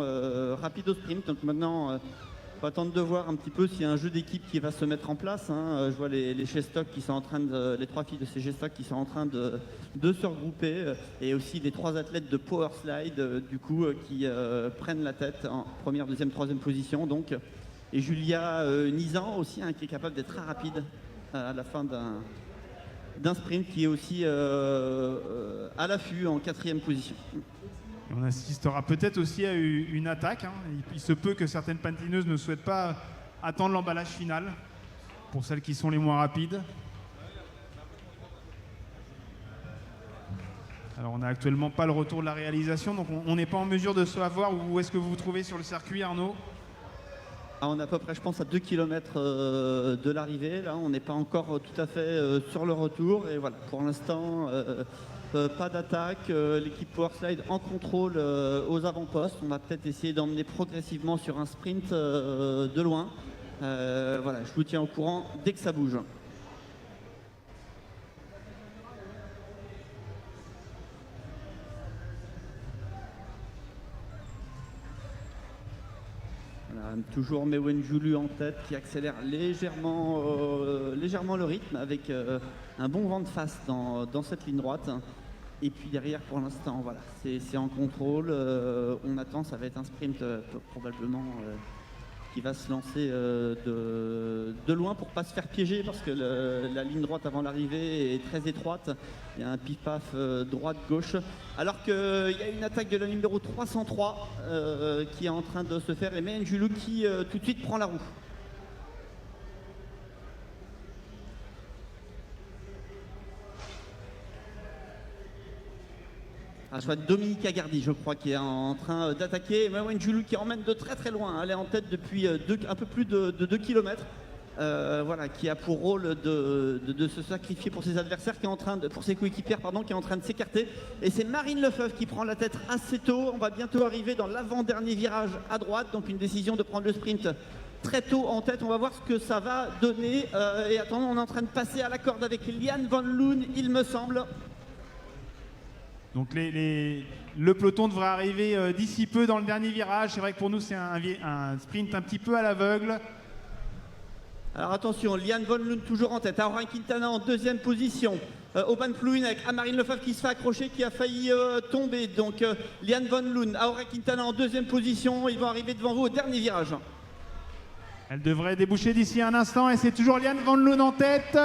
rapides au sprint. Donc maintenant, on va attendre de voir un petit peu s'il y a un jeu d'équipe qui va se mettre en place. Je vois les G-Stock qui sont en train les 3 filles de ces G-Stock qui sont en train de se regrouper, et aussi les 3 athlètes de Powerslide du coup qui prennent la tête en première, deuxième, troisième position. Donc, et Julia Nizan aussi qui est capable d'être très rapide à la fin d'un sprint, qui est aussi à l'affût en 4e position. On assistera peut-être aussi à une attaque. Il se peut que certaines patineuses ne souhaitent pas attendre l'emballage final, pour celles qui sont les moins rapides. Alors on n'a actuellement pas le retour de la réalisation, donc on n'est pas en mesure de savoir où est-ce que vous vous trouvez sur le circuit, Arnaud. On est à peu près, je pense, à 2 km de l'arrivée. Là, on n'est pas encore tout à fait sur le retour. Et voilà, pour l'instant, pas d'attaque. L'équipe Powerslide en contrôle aux avant-postes. On va peut-être essayer d'emmener progressivement sur un sprint de loin. Voilà, je vous tiens au courant dès que ça bouge. Toujours Mewen Julu en tête, qui accélère légèrement le rythme avec un bon vent de face dans cette ligne droite. Et puis derrière, pour l'instant, voilà, c'est en contrôle. On attend, ça va être un sprint probablement qui va se lancer de loin pour pas se faire piéger parce que la ligne droite avant l'arrivée est très étroite. Il y a un pif-paf droite-gauche. Alors qu'il y a une attaque de la numéro 303 qui est en train de se faire et Menjulu qui tout de suite prend la roue. Soit Dominique Agardi, je crois, qui est en train d'attaquer. Menjulu qui emmène de très très loin. Elle est en tête depuis un peu plus de 2 km. Voilà, qui a pour rôle de se sacrifier pour ses adversaires, pour ses coéquipières, pardon, qui est en train de s'écarter. Et c'est Marine Lefebvre qui prend la tête assez tôt. On va bientôt arriver dans l'avant-dernier virage à droite. Donc une décision de prendre le sprint très tôt en tête. On va voir ce que ça va donner. Et attendons, on est en train de passer à la corde avec Liane Van Loon, il me semble. Donc le peloton devrait arriver d'ici peu dans le dernier virage. C'est vrai que pour nous, c'est un sprint un petit peu à l'aveugle. Alors attention, Liane Van Loon toujours en tête. Aura Quintana en deuxième position. Oban Plouinek, Marine Lefebvre qui se fait accrocher, qui a failli tomber. Donc Liane Van Loon, Aura Quintana en deuxième position. Ils vont arriver devant vous au dernier virage. Elle devrait déboucher d'ici un instant et c'est toujours Liane Van Loon en tête.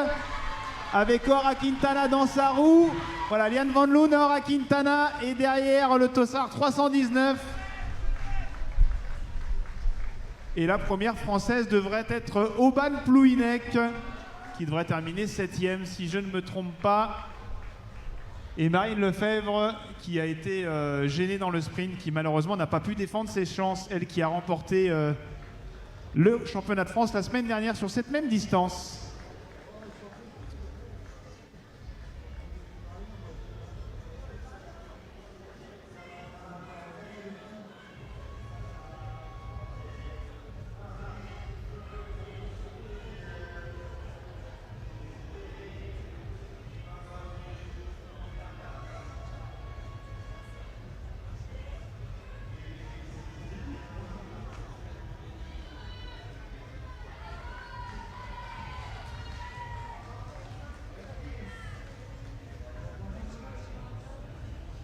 Avec Aura Quintana dans sa roue. Voilà, Liane Van Loon, Aura Quintana et derrière le Tossard 319. Et la première française devrait être Oban Plouinek, qui devrait terminer 7e si je ne me trompe pas. Et Marine Lefebvre, qui a été gênée dans le sprint, qui malheureusement n'a pas pu défendre ses chances. Elle qui a remporté le championnat de France la semaine dernière sur cette même distance.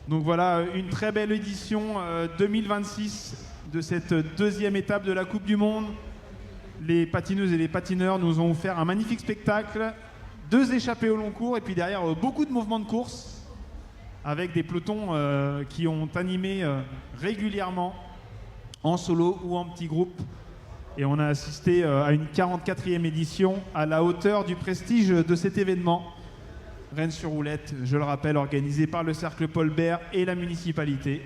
Donc voilà, une très belle édition 2026 de cette deuxième étape de la Coupe du Monde. Les patineuses et les patineurs nous ont offert un magnifique spectacle, 2 échappées au long cours et puis derrière beaucoup de mouvements de course avec des pelotons qui ont animé régulièrement en solo ou en petits groupes. Et on a assisté à une 44e édition à la hauteur du prestige de cet événement. Rennes sur roulette, je le rappelle, organisé par le Cercle Paul Bert et la municipalité.